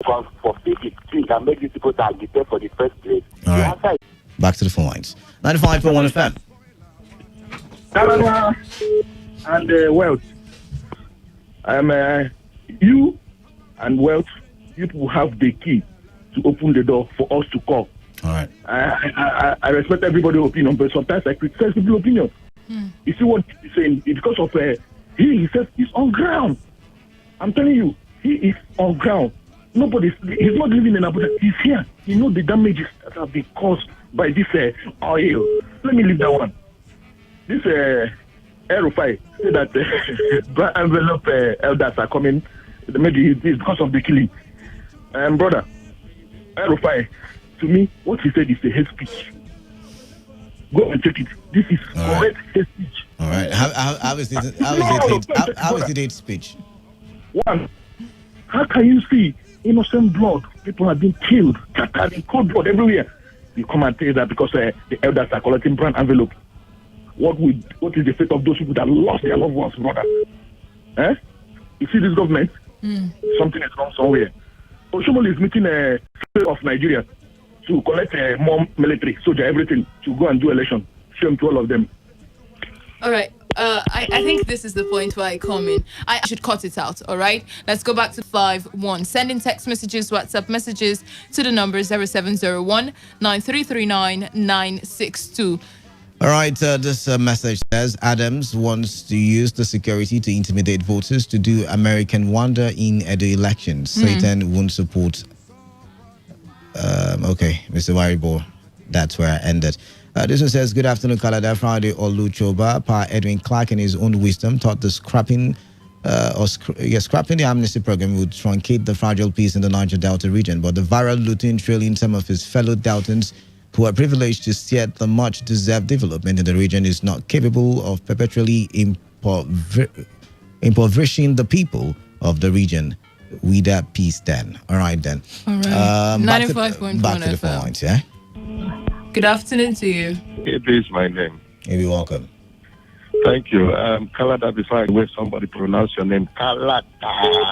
for 15 can make these people to agitate for the first place. All right. Back to the phone lines. 95.1 FM. Canada and wealth. You and wealth, you have the key to open the door for us to call. All right. I respect everybody's opinion, but sometimes I criticize people's opinion. You see what he's saying? It's because of he says he's on ground. I'm telling you, he is on ground. He's not living in Abuja. He's here. He knows the damages that have been caused by this oil. Let me leave that one. This Erufai said that black envelope elders are coming. Maybe it's because of the killing. Brother, Erufai, to me, what he said is a hate speech. Go and check it. This is correct hate speech. All right. How is it hate speech? One, how can you see innocent blood? People are being killed, scattered in cold blood everywhere. You come and tell that because the elders are collecting brand envelope. What is the fate of those people that lost their loved ones, brother? You see this government? Something is wrong somewhere. Oshomole is meeting a state of Nigeria to collect more military, soldier, everything, to go and do election. Shame to all of them. All right. I think this is the point where I come in. I should cut it out, all right? Let's go back to 5-1. Sending text messages, WhatsApp messages to the number 0701 9339 962. All right, this message says Adams wants to use the security to intimidate voters to do American wonder in the elections. Satan won't support. Okay, Mr. Waribo, that's where I ended. This one says, good afternoon, Canada. Friday, Oluchoba, Pa Edwin Clark, in his own wisdom, thought the scrapping the amnesty program would truncate the fragile peace in the Niger Delta region, but the viral looting trailing some of his fellow Deltans who are privileged to steer the much-deserved development in the region is not capable of perpetually impoverishing the people of the region. We that peace then. All right then. All right. 95.1 back to the phone lines, yeah? Good afternoon to you. It is my name. You're welcome. Thank you. Kalada, before I wait somebody pronounce your name, Kalada,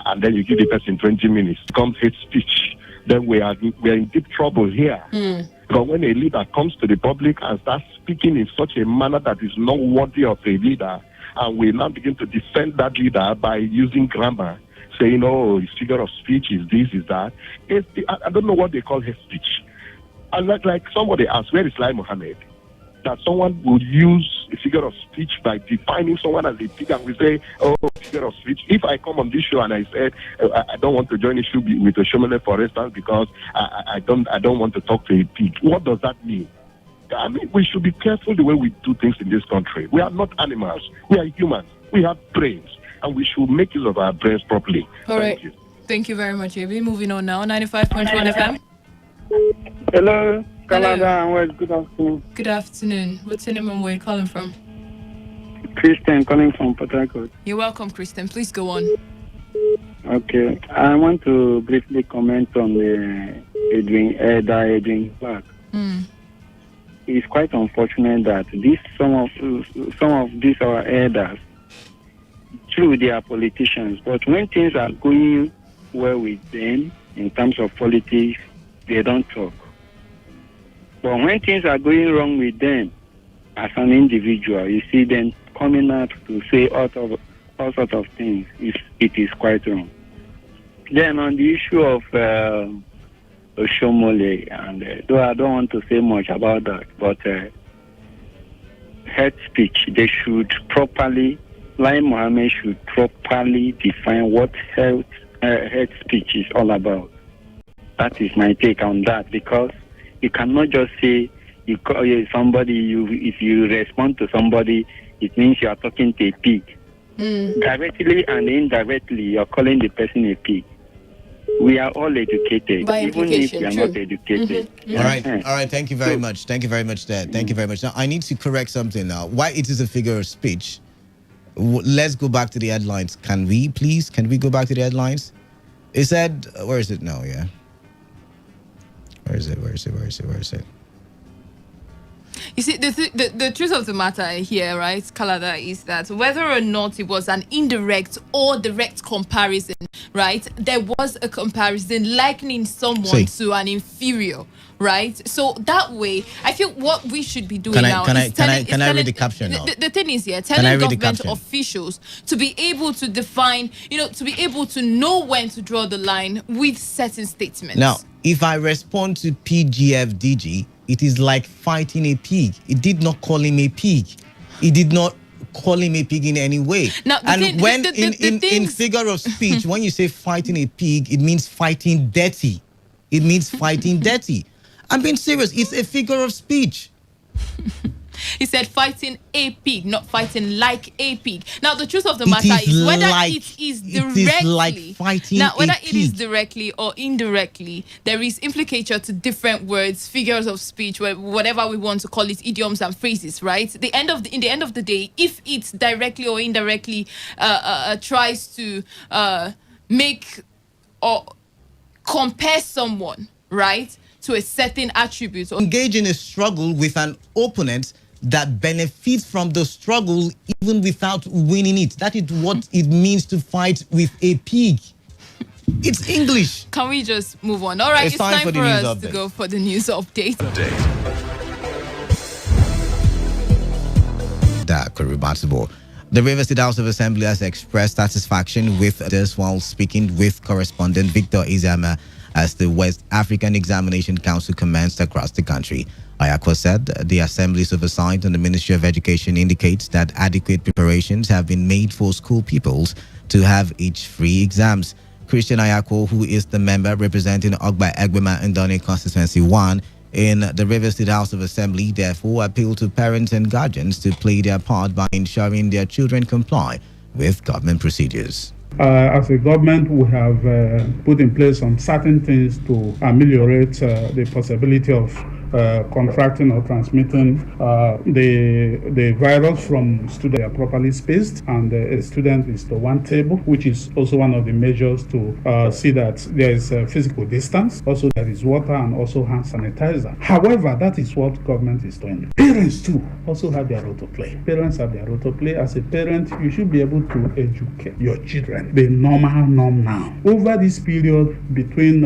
and then you give the person 20 minutes. Comes hate speech. Then we are in deep trouble here. But when a leader comes to the public and starts speaking in such a manner that is not worthy of a leader, and we now begin to defend that leader by using grammar, saying, oh, his figure of speech is this, is that. I don't know what they call hate speech. And like somebody asked, where is Lai Mohammed? That someone would use a figure of speech by defining someone as a pig, and we say, oh, figure of speech. If I come on this show and I said, I don't want to join a show with a showman, for instance, because I don't want to talk to a pig, what does that mean? I mean, we should be careful the way we do things in this country. We are not animals. We are humans. We have brains, and we should make use of our brains properly. All right. Thank you. Thank you very much, AB. Moving on now, 95.1 FM. Hello, Canada and West. Good afternoon. Good afternoon. What's your name and where you're calling from? Christian calling from Port Harcourt. You're welcome, Christian. Please go on. Okay, I want to briefly comment on the Edwin Clark. It's quite unfortunate that some of these our elders, true, they are politicians, but when things are going well with them in terms of politics, they don't talk. But when things are going wrong with them as an individual, you see them coming out to say all sorts of things. It is quite wrong. Then on the issue of Oshomole, and though I don't want to say much about that, but hate speech, they should properly, Lai Mohammed should properly define what hate speech is all about. That is my take on that, because you cannot just say you call somebody, if you respond to somebody, it means you are talking to a pig. Directly and indirectly, you are calling the person a pig. We are all educated, by even if we are not educated. All right. Thank you very much. Thank you very much, Dad. Thank you very much. Now, I need to correct something now. Why it is a figure of speech? Let's go back to the headlines. Can we, please? Can we go back to the headlines? It said, where is it now? Yeah. Where is it? You see, the truth of the matter here, right, Kalada, is that whether or not it was an indirect or direct comparison right, there was a comparison likening someone to an inferior, right? So that way, I feel what we should be doing now is telling. Can I read the caption now? The thing is here, telling government officials to be able to define, to be able to know when to draw the line with certain statements. Now, if I respond to PGFDG, it is like fighting a pig. It did not call him a pig. It did not call him a pig in any way. Now, in figure of speech, when you say fighting a pig, it means fighting dirty. It means fighting dirty. I'm being serious. It's a figure of speech. He said fighting a pig, not fighting like a pig. Now, the truth of the matter is whether it is directly, it is like fighting whether a pig. It is directly or indirectly, there is implication to different words, figures of speech, whatever we want to call it, idioms and phrases, right? In the end of the day, if it directly or indirectly tries to make or compare someone, right, to a certain attribute, or engage in a struggle with an opponent that benefits from the struggle even without winning it. That is what it means to fight with a pig. It's English. Can we just move on? All right, it's time for us to go for the news update. The Rivers State House of Assembly has expressed satisfaction with this while speaking with correspondent Victor Izama as the West African Examination Council commenced across the country. Ayako said the Assembly's oversight on the Ministry of Education indicates that adequate preparations have been made for school pupils to have each free exams. Christian Ayako, who is the member representing Ogba Egbema Ndoni Constituency 1 in the Rivers State House of Assembly, therefore appealed to parents and guardians to play their part by ensuring their children comply with government procedures. As a government, we have put in place some certain things to ameliorate the possibility of contracting or transmitting the virus from students. They are properly spaced, and a student is to one table, which is also one of the measures to see that there is physical distance. Also, there is water and also hand sanitizer. However, that is what government is doing. Parents too also have their role to play. Parents have their role to play. As a parent, you should be able to educate your children the norm now. Over this period between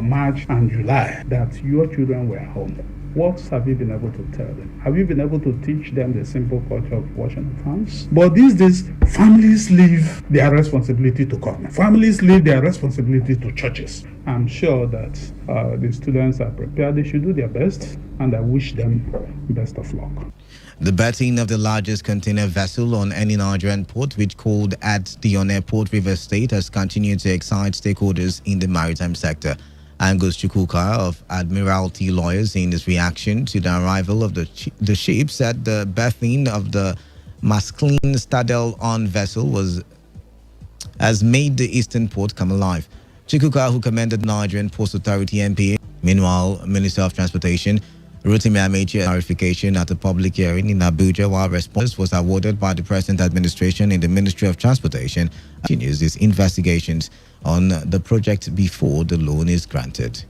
March and July, that your children were home. What have you been able to tell them? Have you been able to teach them the simple culture of washing hands? But these days, families leave their responsibility to government. Families leave their responsibility to churches. I'm sure that the students are prepared. They should do their best, and I wish them best of luck. The berthing of the largest container vessel on any Nigerian port, which called at the Port River State, has continued to excite stakeholders in the maritime sector. Angus Chukwuka of Admiralty Lawyers, in his reaction to the arrival of the ship, said the berthing of the Mascline Stadel on vessel has made the eastern port come alive. Chukwuka, who commended Nigerian Ports Authority (NPA), meanwhile, Minister of Transportation Rotimi Amechi clarification at a public hearing in Abuja, while response was awarded by the present administration in the Ministry of Transportation, continues its investigations on the project before the loan is granted.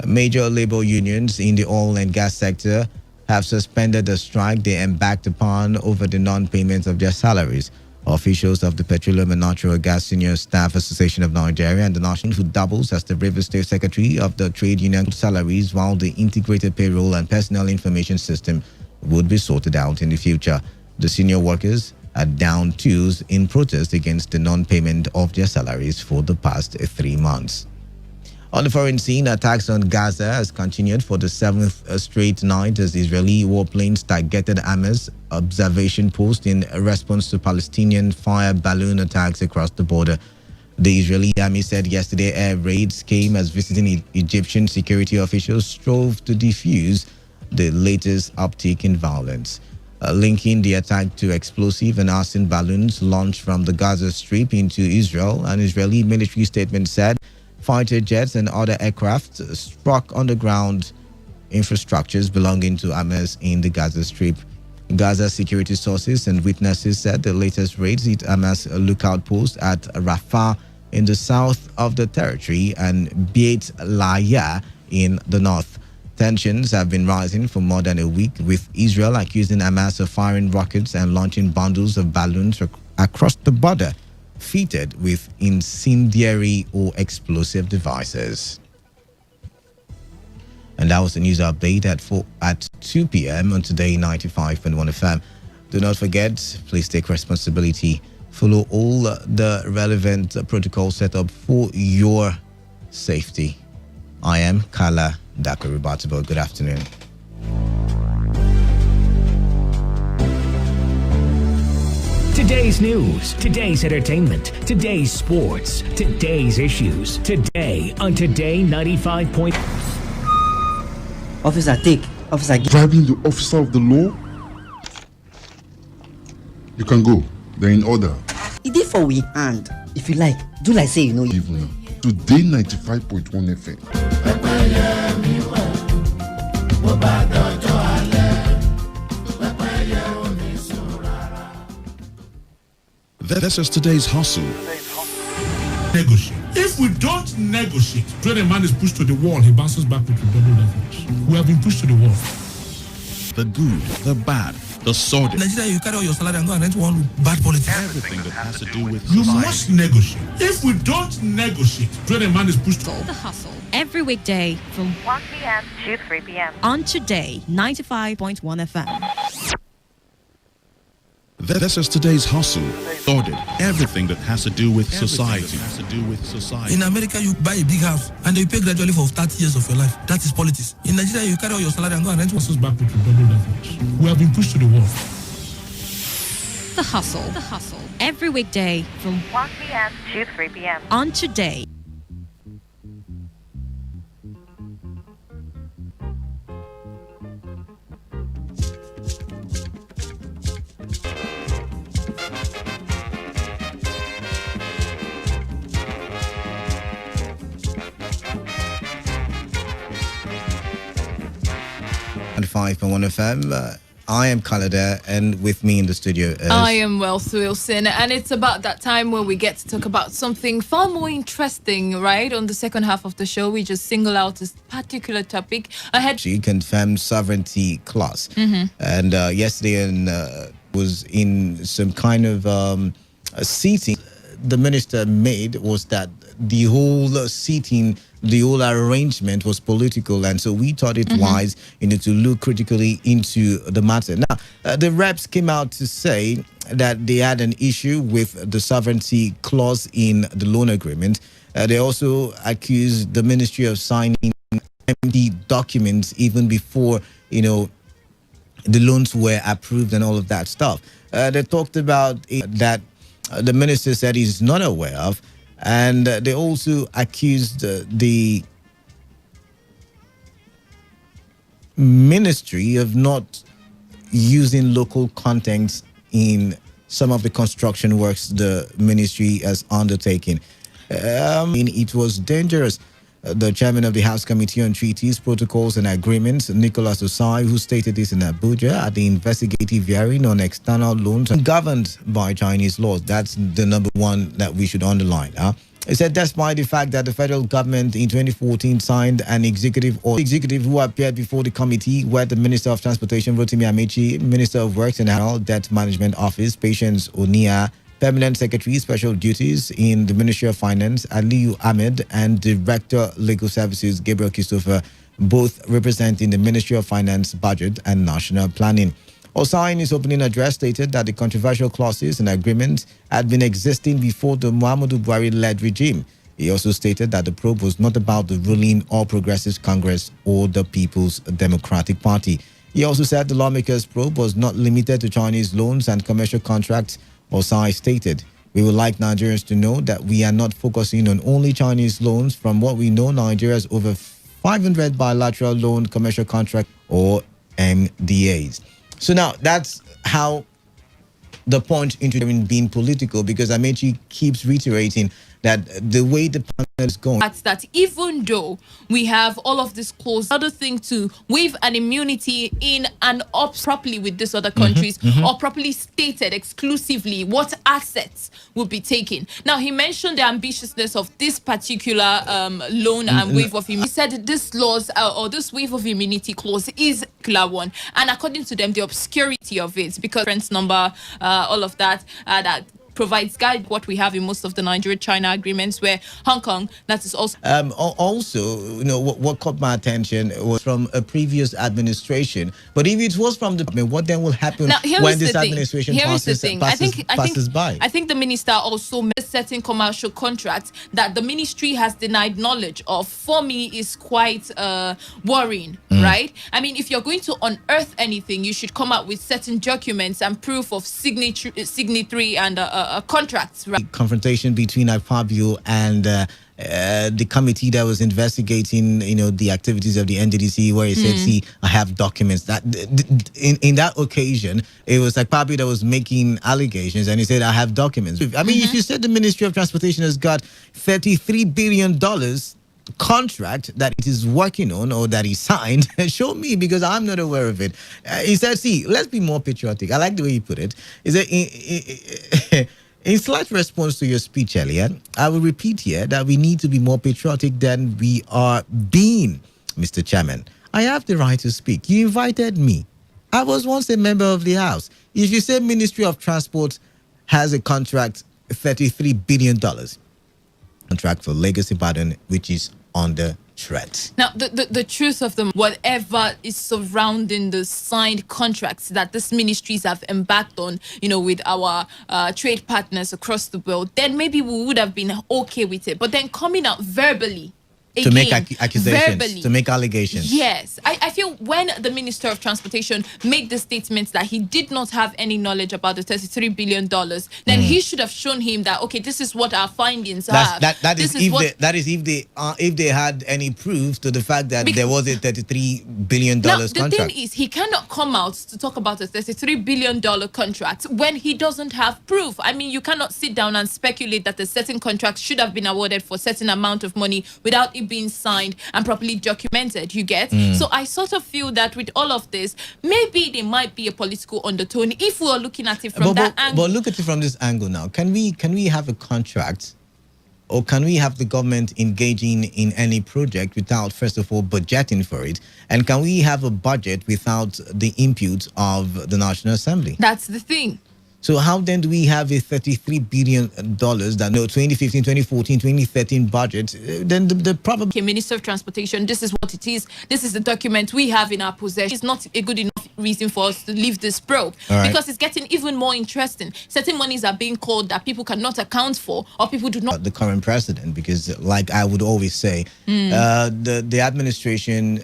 Major labor unions in the oil and gas sector have suspended the strike they embarked upon over the non-payment of their salaries. Officials of the Petroleum and Natural Gas Senior Staff Association of Nigeria and the National, who doubles as the Rivers State Secretary of the trade union, salaries, while the integrated payroll and personnel information system would be sorted out in the future. The senior workers are down tools in protest against the non-payment of their salaries for the past 3 months. On the foreign scene, attacks on Gaza has continued for the 7th straight night as Israeli warplanes targeted Hamas observation post in response to Palestinian fire balloon attacks across the border. The Israeli army said yesterday air raids came as visiting Egyptian security officials strove to defuse the latest uptick in violence. Linking the attack to explosive and arson balloons launched from the Gaza Strip into Israel, an Israeli military statement said fighter jets and other aircraft struck underground infrastructures belonging to Hamas in the Gaza Strip. Gaza security sources and witnesses said the latest raids hit Hamas lookout post at Rafah in the south of the territory and Beit Lahia in the north. Tensions have been rising for more than a week, with Israel accusing Hamas of firing rockets and launching bundles of balloons across the border. fitted with incendiary or explosive devices. And that was the news update at 2 p.m. on Today 95.1 FM. Do not forget, please take responsibility. Follow all the relevant protocols set up for your safety. I am Kala Dakaribatibo. Good afternoon. Today's news, today's entertainment, today's sports, today's issues. Today on Today 95. Officer, take. Officer, driving the officer of the law? You can go. They're in order. It is for we hand. If you like, do like say you know. Even Today 95.1 FM. This is today's hustle. Negotiate. If we don't negotiate, when a man is pushed to the wall, he bounces back with double levels. We have been pushed to the wall. The good, the bad, the sordid. Nigeria, you carry all your salary and go and rent one bad politics. Everything that has to do with you society. must negotiate. If we don't negotiate, when a man is pushed to The Hustle. Every weekday from 1 p.m. to 3 p.m. on Today 95.1 FM. This is today's hustle. Sordid. Everything that has to do with society. In America, you buy a big house and you pay gradually for 30 years of your life. That is politics. In Nigeria, you carry all your salary and go and rent one back with double levels. We have been pushed to the wall. The Hustle. The Hustle. Every weekday from 1 p.m. to 3 p.m. on Today. And 5.1 FM. I am Kalada, and with me in the studio is... I am Wealth Wilson, and it's about that time where we get to talk about something far more interesting, right? On the second half of the show, we just single out this particular topic. She confirmed sovereignty clause. And yesterday was in some kind of a seating the minister made was that the whole seating, the whole arrangement was political, and so we thought it wise, to look critically into the matter. Now, the reps came out to say that they had an issue with the sovereignty clause in the loan agreement. They also accused the ministry of signing empty documents even before, the loans were approved and all of that stuff. They talked about that the minister said he's not aware of. And they also accused the ministry of not using local contents in some of the construction works the ministry has undertaken. It was dangerous. The chairman of the House Committee on Treaties, Protocols and Agreements, Nicholas Osai, who stated this in Abuja at the investigative hearing on external loans governed by Chinese laws. That's the number one that we should underline. He said despite the fact that the federal government in 2014 signed an executive who appeared before the committee where the Minister of Transportation, Rotimi Amechi, Minister of Works and National Debt Management Office, Patience Onia, Permanent Secretary, Special Duties in the Ministry of Finance, Aliyu Ahmed, and Director, Legal Services, Gabriel Christopher, both representing the Ministry of Finance, Budget, and National Planning. Osai, in his opening address, stated that the controversial clauses and agreements had been existing before the Muhammadu Buhari-led regime. He also stated that the probe was not about the ruling All Progressives Congress or the People's Democratic Party. He also said the lawmakers' probe was not limited to Chinese loans and commercial contracts. Osai stated, "We would like Nigerians to know that we are not focusing on only Chinese loans. From what we know, Nigeria has over 500 bilateral loan commercial contracts or MDAs." So now that's how the point into being political, because Amechi keeps reiterating that the way the panel is going. That even though we have all of this clause, other thing to waive an immunity in and up properly with these other countries, or properly stated exclusively what assets will be taken. Now, he mentioned the ambitiousness of this particular loan and waive of immunity. He said this laws or this waive of immunity clause is a clear one, and according to them, the obscurity of it, because reference number, all of that, that provides guide what we have in most of the Nigeria-China agreements, where Hong Kong, that is also... Also, what caught my attention was from a previous administration. But if it was from what then will happen when this administration passes by? I think the minister also made certain commercial contracts that the ministry has denied knowledge of. For me, is quite worrying, right? I mean, if you're going to unearth anything, you should come out with certain documents and proof of signatory and contracts. Right? Confrontation between Fabio and the committee that was investigating, the activities of the NDDC, where he said, "See, I have documents." That in that occasion, it was like Fabio that was making allegations, and he said, "I have documents." I mean, if you said the Ministry of Transportation has got $33 billion contract that it is working on or that he signed, show me, because I'm not aware of it. He said, "See, let's be more patriotic." I like the way he put it. He said, in slight response to your speech earlier, I will repeat here that we need to be more patriotic than we are being, Mr. Chairman. I have the right to speak. You invited me. I was once a member of the House. If you say Ministry of Transport has a contract, $33 billion contract for Lagos Ibadan, which is under threat. Now, the truth of them, whatever is surrounding the signed contracts that these ministries have embarked on, with our trade partners across the world, then maybe we would have been okay with it. But then coming out verbally, to make accusations, verbally, to make allegations. Yes. I feel when the Minister of Transportation made the statement that he did not have any knowledge about the $33 billion, then he should have shown him that, okay, this is what our findings are. That is if they had any proof to the fact that there was a $33 billion contract. The thing is, he cannot come out to talk about a $33 billion contract when he doesn't have proof. I mean, you cannot sit down and speculate that a certain contract should have been awarded for a certain amount of money without it being signed and properly documented, you get? So I sort of feel that with all of this, maybe there might be a political undertone if we are looking at it from that angle. But look at it from this angle now. Can we have a contract, or can we have the government engaging in any project without, first of all, budgeting for it? And can we have a budget without the input of the National Assembly? That's the thing. So how then do we have a $33 billion that 2015, 2014, 2013 budget? Then the problem... Okay, Minister of Transportation, this is what it is. This is the document we have in our possession. It's not a good enough reason for us to leave this probe, because it's getting even more interesting. Certain monies are being called that people cannot account for, or people do not... The current president, because like I would always say, the administration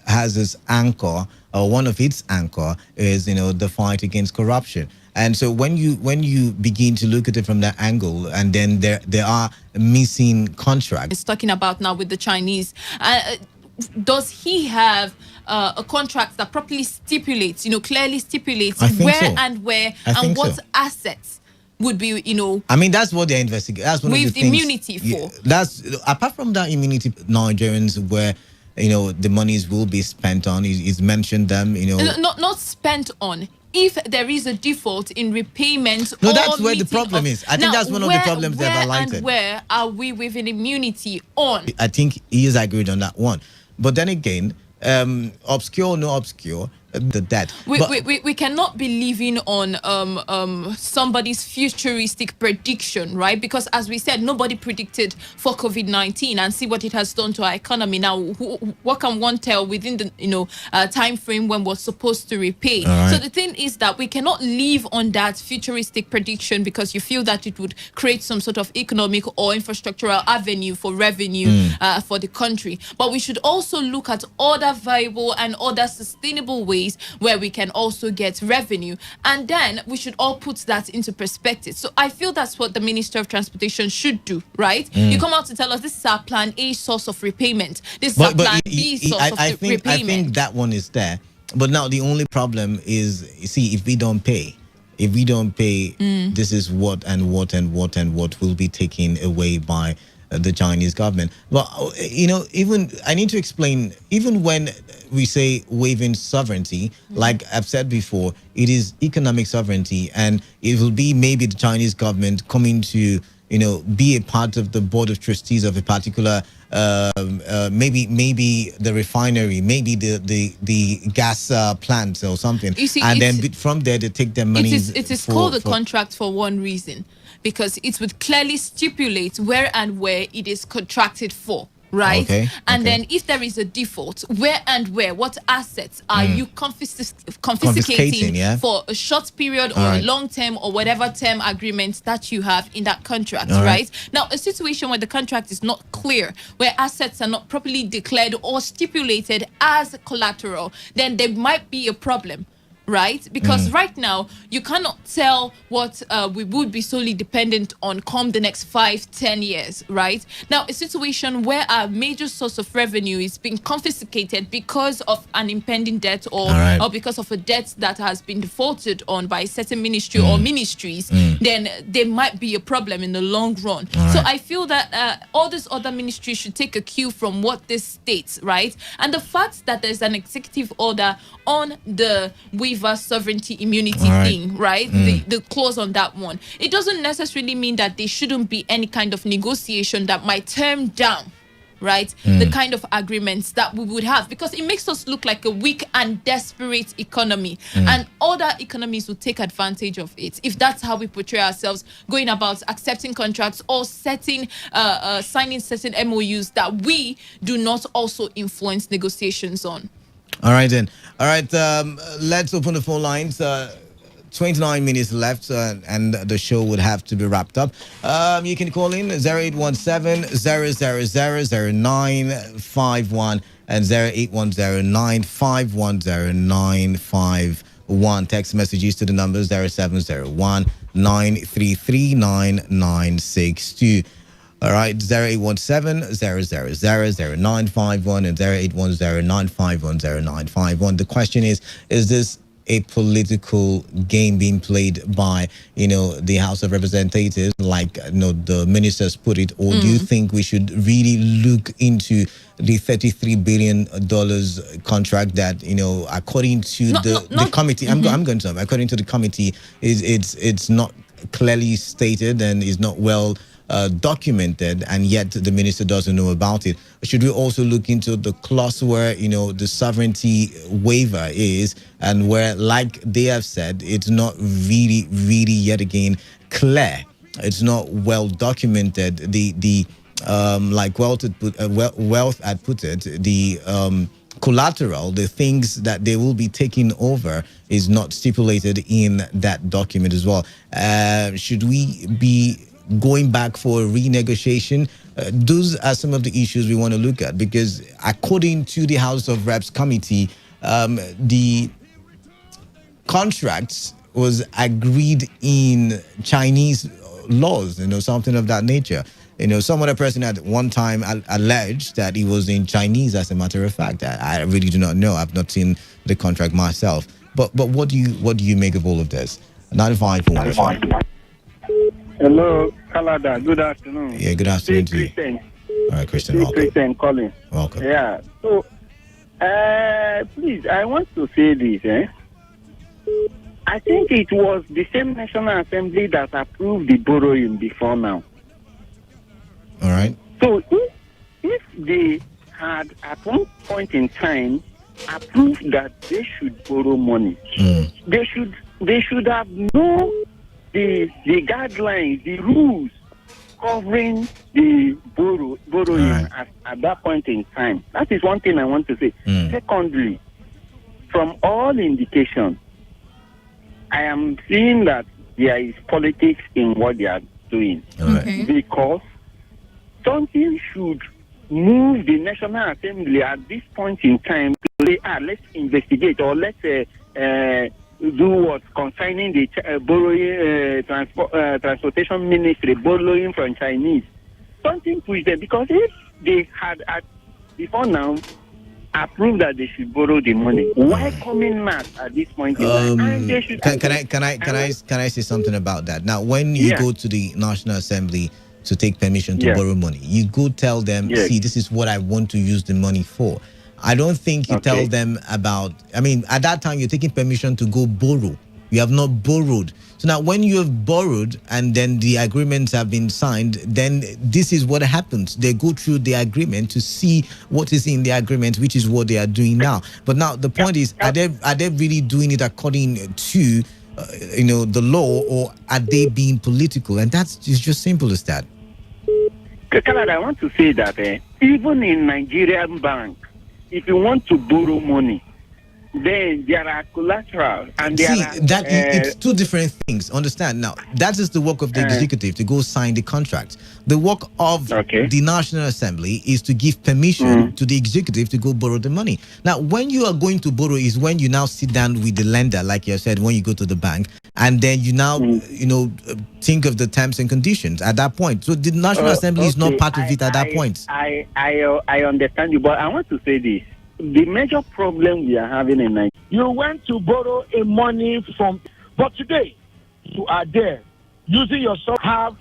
has this anchor, or one of its anchor is, the fight against corruption. And so when you begin to look at it from that angle, and then there are missing contracts. It's talking about now with the Chinese. Does he have a contract that properly stipulates, clearly stipulates where and what assets would be, I mean, that's what they're investigating. That's one of the things. Immunity for. That's apart from that immunity, Nigerians where the monies will be spent on. He's mentioned them. Not spent on. If there is a default in repayment, that's where the problem is. I think that's one of the problems they've highlighted. And where are we with an immunity on? I think he is agreed on that one. But then again, obscure or no obscure, the debt. We cannot be living on somebody's futuristic prediction, right? Because as we said, nobody predicted for COVID-19, and see what it has done to our economy. Now, what can one tell within the time frame when we're supposed to repay? Right. So the thing is that we cannot live on that futuristic prediction because you feel that it would create some sort of economic or infrastructural avenue for revenue for the country. But we should also look at other viable and other sustainable ways where we can also get revenue, and then we should all put that into perspective. So I feel that's what the Minister of Transportation should do, right? You come out to tell us this is our plan A source of repayment, this is our plan B source of repayment. I think that one is there, but now the only problem is, you see, if we don't pay, this is what will be taken away by the Chinese government. Well, even I need to explain, even when we say waiving sovereignty, like I've said before, it is economic sovereignty, and it will be maybe the Chinese government coming to be a part of the board of trustees of a particular maybe the refinery, maybe the gas plant or something. You see, and then from there they take their money. It is called a contract for one reason. because it would clearly stipulate where it is contracted for. Right. Okay. And then if there is a default, what assets are you confiscating for a short period or a long term or whatever term agreement that you have in that contract, right? Now, a situation where the contract is not clear, where assets are not properly declared or stipulated as collateral, then there might be a problem. Right? Because right now, you cannot tell what we would be solely dependent on come the next 5-10 years, right? Now, a situation where our major source of revenue is being confiscated because of an impending debt or because of a debt that has been defaulted on by a certain ministry or ministries, then there might be a problem in the long run. So I feel that all these other ministries should take a cue from what this states, right? And the fact that there's an executive order on the waiver sovereignty immunity thing, right? The clause on that one. It doesn't necessarily mean that there shouldn't be any kind of negotiation that might turn down, right? The kind of agreements that we would have, because it makes us look like a weak and desperate economy, and other economies will take advantage of it if that's how we portray ourselves, going about accepting contracts or signing certain MOUs that we do not also influence negotiations on. All right, then. All right, let's open the phone lines. 29 minutes left, and the show would have to be wrapped up. You can call in 0817-000-0951 and 0810-951-0951. Text messages to the numbers 0701-933-9962. All right, 0817-000-0951 and 0810-951-0951. The question is this a political game being played by, the House of Representatives, like, the ministers put it, or do you think we should really look into the $33 billion contract that, according to the committee, I'm going to, according to the committee, it's not clearly stated and is not well documented, and yet the minister doesn't know about it? Should we also look into the clause where the sovereignty waiver is, and where, like they have said, it's not really yet again clear, it's not well documented, the like Wealth had put it, the collateral, the things that they will be taking over, is not stipulated in that document as well. Should we be going back for a renegotiation? Those are some of the issues we want to look at, because according to the House of Reps committee, the contracts was agreed in Chinese laws, something of that nature. Some other person at one time alleged that it was in Chinese. As a matter of fact, I really do not know. I've not seen the contract myself. But what do you make of all of this? 95.1. Hello, Canada. Good afternoon. Yeah, good afternoon to you. All right, Christian, welcome. Christian calling. Welcome. Yeah. So, please, I want to say this. I think it was the same National Assembly that approved the borrowing before now. All right. So, if they had at one point in time approved that they should borrow money, they should have known the guidelines, the rules covering the borrowing at that point in time. That is one thing I want to say. Secondly, from all indications, I am seeing that there is politics in what they are doing. Because something should move the National Assembly at this point in time to say, let's investigate, or let's do what concerning the borrowing, transportation ministry borrowing from Chinese. Something push them, because if they had before now approved that they should borrow the money, why coming mad at this point in time? And they should can I say something about that? Now, when you go to the National Assembly to take permission to borrow money, you go tell them, see, this is what I want to use the money for. I don't think you tell them about, at that time, you're taking permission to go borrow. You have not borrowed. So now when you have borrowed and then the agreements have been signed, then this is what happens. They go through the agreement to see what is in the agreement, which is what they are doing now. But now the point is, are they really doing it according to the law, or are they being political? And that's just simple as that. Canada, I want to say that even in Nigerian bank, if you want to borrow money, then there are collateral and it's two different things. Understand now? That is the work of the executive to go sign the contract. The work of the National Assembly is to give permission to the executive to go borrow the money. Now, when you are going to borrow is when you now sit down with the lender, like you said, when you go to the bank, and then you now think of the terms and conditions at that point. So the National Assembly is not part of it at that point. I understand you, but I want to say this. The major problem we are having in Nigeria. You went to borrow a money from, but today you are there using yourself, have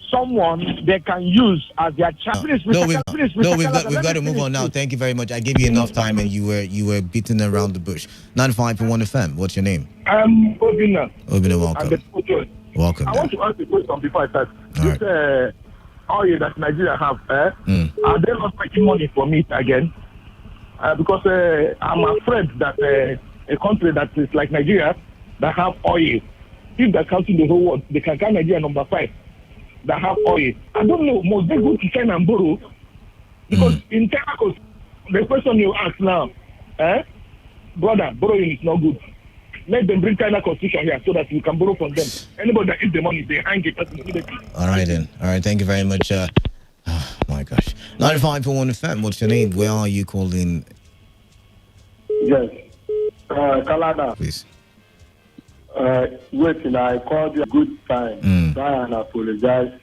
someone they can use as their child. We've got to move on now. Thank you very much. I gave you enough time, and you were beating around the bush. 95.1 FM. What's your name? I'm Obina. Obina, welcome. Welcome. I want to ask a question before I start. This oil that Nigeria have, are they not making money from it again? Because I'm afraid that a country that is like Nigeria that have oil, if they're counting the whole world, they can count Nigeria number 5 that have oil. I don't know, must they go to China and borrow? Because in China, the question you ask now, brother, borrowing is not good. Let them bring China constitution here so that we can borrow from them. Anybody that gives the money, they hang it immediately. All right then. All right, thank you very much. Oh my gosh. 95.1 FM, what's your name? Where are you calling? Yes. Canada. Please. Wait, I called you a good time. Try and apologize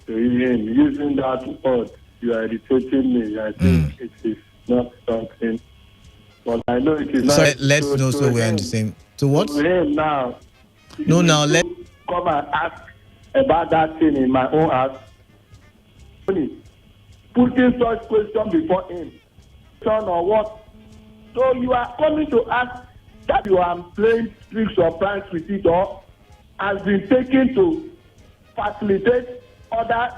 to him. Using that word, you are irritating me. I think it is not something. But I know it is not. So let's know so we're on the same. To what? To him now. No, now let. Come and ask about that thing in my own house. Putting such question before him, son or what? So you are coming to ask that you are playing tricks or pranks with it, or has been taken to facilitate other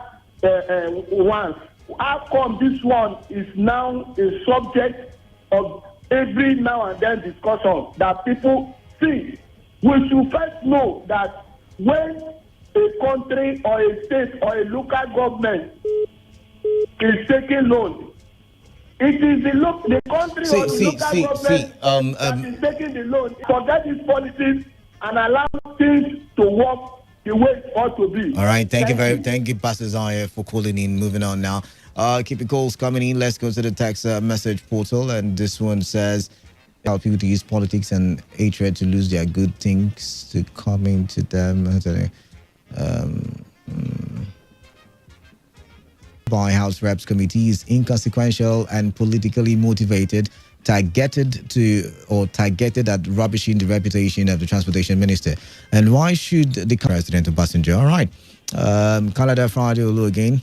ones. How come this one is now a subject of every now and then discussion that people see? We should first know that when a country or a state or a local government is taking loan, it is the country or the local government that is taking the loan. Forget these policies and allow things to work the way it ought to be. All right, thank you, Pastor Zaya, for calling in. Moving on now. Keep your calls coming in. Let's go to the text message portal, and this one says, "Allow people to use politics and hatred to lose their good things to come into them." By House Reps Committee is inconsequential and politically motivated, targeted at rubbishing the reputation of the transportation minister. And why should the President of Passenger? All right, Canada Friday Olu again.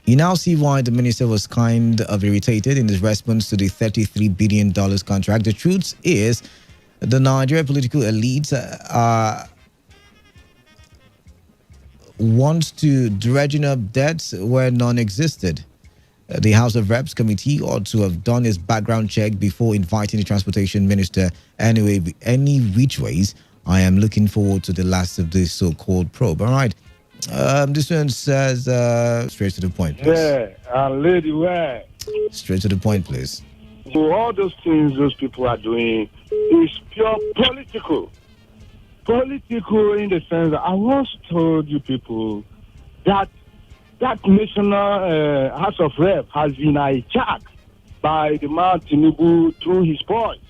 You now see why the minister was kind of irritated in his response to the $33 billion contract. The truth is, the Nigeria political elites wants to dredging up debts where none existed. The House of Reps Committee ought to have done its background check before inviting the transportation minister. Anyway, any which ways, I am looking forward to the last of this so-called probe. All right. This one says, straight to the point, please. Yeah, and lady, where? Straight to the point, please. So all those things those people are doing is pure political. Political in the sense that I once told you people that national House of Rep has been hijacked by the man Tinubu through his boys,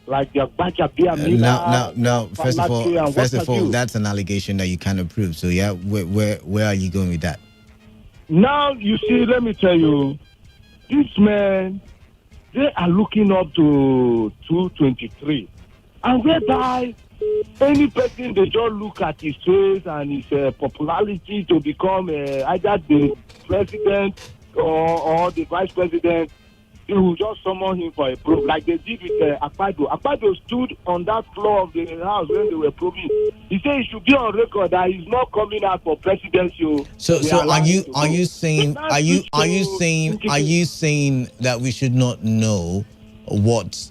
like the Agbaja No. First of all, that's an allegation that you cannot prove. So yeah, where are you going with that? Now you see, let me tell you, these men, they are looking up to 223, and whereby any person they just look at his face and his popularity to become either the president or the vice president, they will just summon him for a probe, like they did with Akpado. Akpado stood on that floor of the house when they were probing. He said he should be on record that he's not coming out for presidency. So are you saying that we should not know what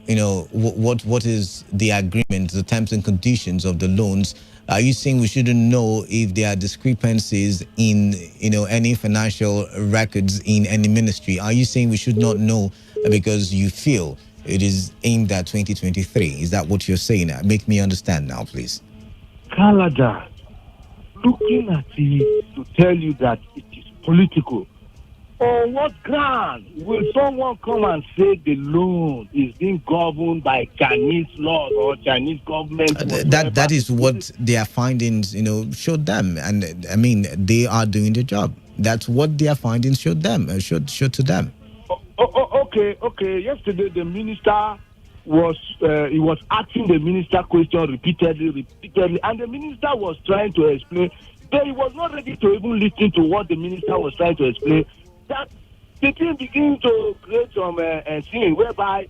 what is the agreement, the terms and conditions of the loans? Are you saying we shouldn't know if there are discrepancies in any financial records in any ministry? Are you saying we should not know because you feel it is aimed at 2023? Is that what you're saying? Make me understand now, please. Canada, looking at it to tell you that it is political. On what ground will someone come and say the loan is being governed by Chinese laws or Chinese government? That is what their findings, showed them, and I mean they are doing the job. That's what their findings showed them, showed to them. Okay. Yesterday the minister was asking the minister question repeatedly, and the minister was trying to explain. But he was not ready to even listen to what the minister was trying to explain. That the thing begins to create some scene whereby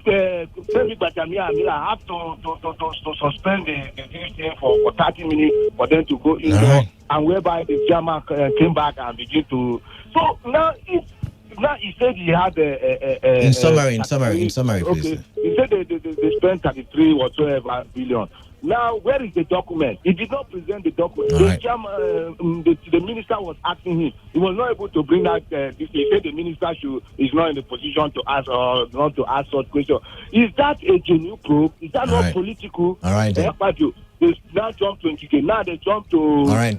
maybe Batamia and Mila have to suspend the thing for 30 minutes for them to go indoor, and whereby the chairman came back and began to. So now he said he had in summary, okay. Please. He said they spent 33 whatsoever billion. Now, where is the document? He did not present the document. The minister was asking him. He was not able to bring out this. He said the minister is not in the position to ask or not to ask such question. Is that a genuine probe? Is that not political? All right. They now jump to Nkike. Now they jump to. All right.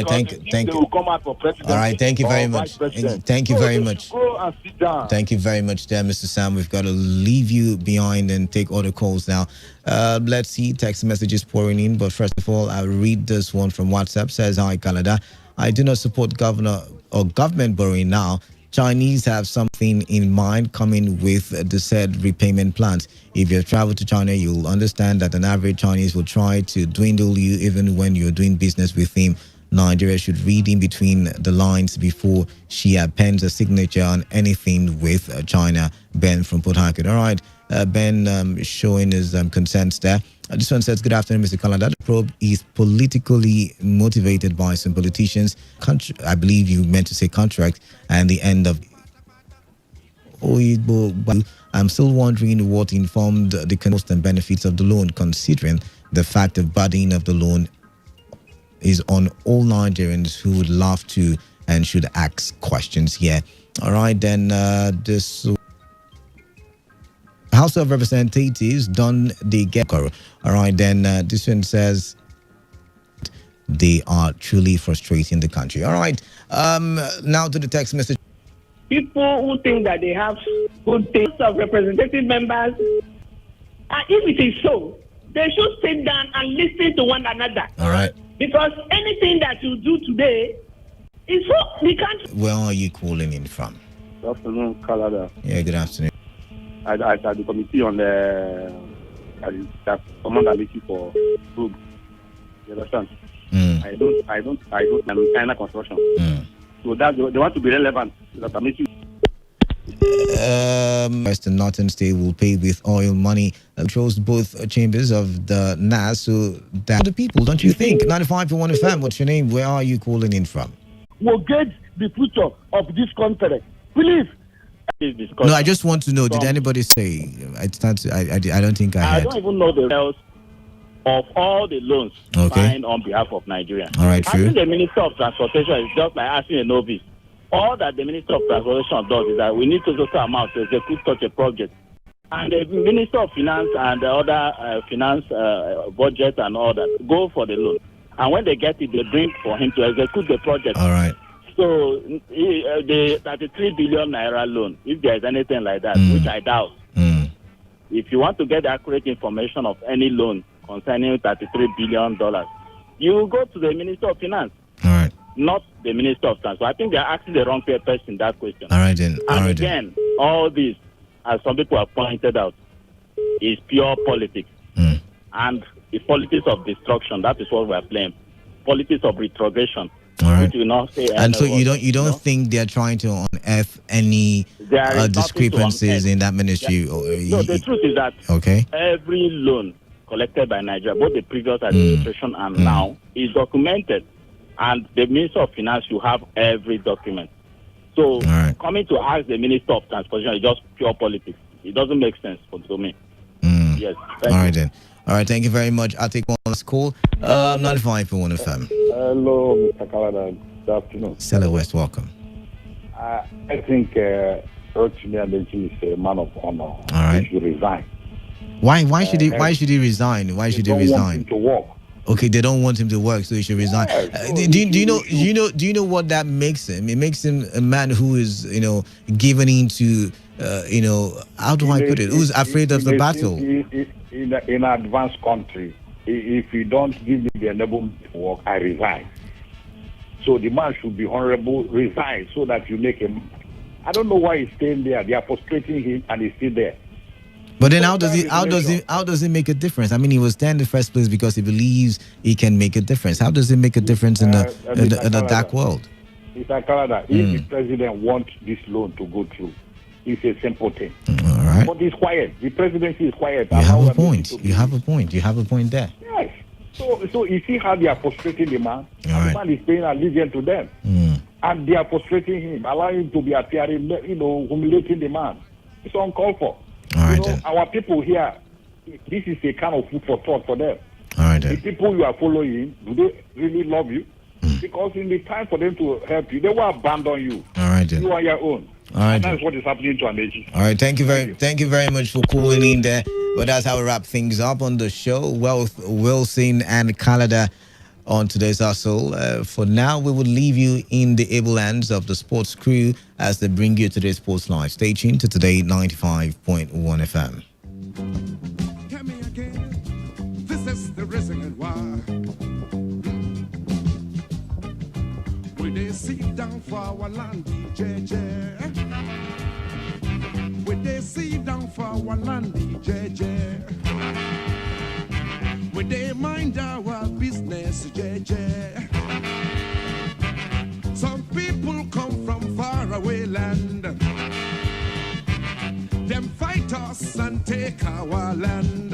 Thank you. They will come out for president. All right. Thank you very much. Thank you very much. Go and sit down. Thank you very much, there, Mr. Sam. We've got to leave you behind and take other calls now. Let's see text messages pouring in, but first of all, I'll read this one from WhatsApp. Says, "Hi, Canada. I do not support government borrowing now. Chinese have something in mind coming with the said repayment plans. If you travel to China, you'll understand that an average Chinese will try to dwindle you even when you're doing business with him. Nigeria should read in between the lines before she appends a signature on anything with China." Ben from Port Harcourt. All right, Ben showing his consents there. This one says, "Good afternoon, Mr. Kalanda. The probe is politically motivated by some politicians. I believe you meant to say contract and the end of. I'm still wondering what informed the cost and benefits of the loan, considering the fact the burden of the loan is on all Nigerians who would love to and should ask questions here." All right, then this House of Representatives done the gecko. All right, then this one says they are truly frustrating the country. All right, now to the text message. People who think that they have good things of representative members, and if it is so, they should sit down and listen to one another. All right. Because anything that you do today is for the country. Where are you calling in from? Good afternoon, Canada. Yeah, good afternoon. I the committee on the commander for group. You understand? I don't I'm China construction. So that they want to be relevant. Western Northern State will pay with oil money. Controls both chambers of the NAS. So that the people, don't you think? 95.1 FM. What's your name? Where are you calling in from? Will get the future of this conference. Please. No, I just want to know. Did anybody say? I don't think I heard. I don't even know the details of all the loans signed on behalf of Nigeria. All right, true. I think the Minister of Transportation is just like asking a novice. All that the Minister of Transportation does is that we need to total amount to execute such a project. And the Minister of Finance and the other finance budget and all that go for the loan. And when they get it, they bring for him to execute the project. All right. So the 33 billion naira loan, if there is anything like that, which I doubt, if you want to get accurate information of any loan concerning $33 billion, you go to the Minister of Finance. All right. Not the Minister of Transport. I think they're asking the wrong person that question. All right then. And again, all this, as some people have pointed out, is pure politics. And the politics of destruction, that is what we are playing. Politics of retrogression. All right. Which will not say and so you don't think they're trying to unearth any discrepancies in that ministry? No, the truth is that every loan collected by Nigeria, both the previous administration and now, is documented. And the Minister of Finance, you have every document. So coming to ask the Minister of Transportation is just pure politics. It doesn't make sense to me. Yes. All right then. All right, thank you very much. I'll take one last call. 95.1 FM. Hello, Mr. Kalada. Good afternoon. Stella West, welcome. I think Rotimi Adeji is a man of honor. All right. He should resign. Why should he resign? Why should he resign? Want him to work. Okay, they don't want him to work, so he should resign. Do you know what that makes him? It makes him a man who is, given into, how do I put it? Who's afraid of the battle? In an advanced country, if you don't give me the enablement to work, I resign. So the man should be honorable, resign, so that you make him. I don't know why he's staying there. They are frustrating him, and he's still there. But then how does it make a difference? I mean, he was there in the first place because he believes he can make a difference. How does it make a difference in a dark world? Mr. Canada, if the president wants this loan to go through, it's a simple thing. All right. But he's quiet. The presidency is quiet. You have a point. You have a point. You have a point there. Yes. So you see how they are frustrating the man? All right. The man is paying allegiance to them. And they are frustrating him, allowing him to be appearing, humiliating the man. It's uncalled for. All right, our people here, this is a kind of food for thought for them. All right, the people you are following, do they really love you? Because in the time for them to help you, they will abandon you. All right, then. You are your own. All right, and that's what is happening to Ameji. All right, thank you very much for calling in there. But that's how we wrap things up on the show. Wealth, Wilson, and Canada on today's hustle. For now, we will leave you in the able hands of the sports crew as they bring you today's sports live. Stay tuned to Today 95.1 FM. Hear me again. This is the reason why. We they sit down for our land, JJ. We they sit down for our land, JJ. We they mind our business, JJ. Some people come from far away land. Them fight us and take our land.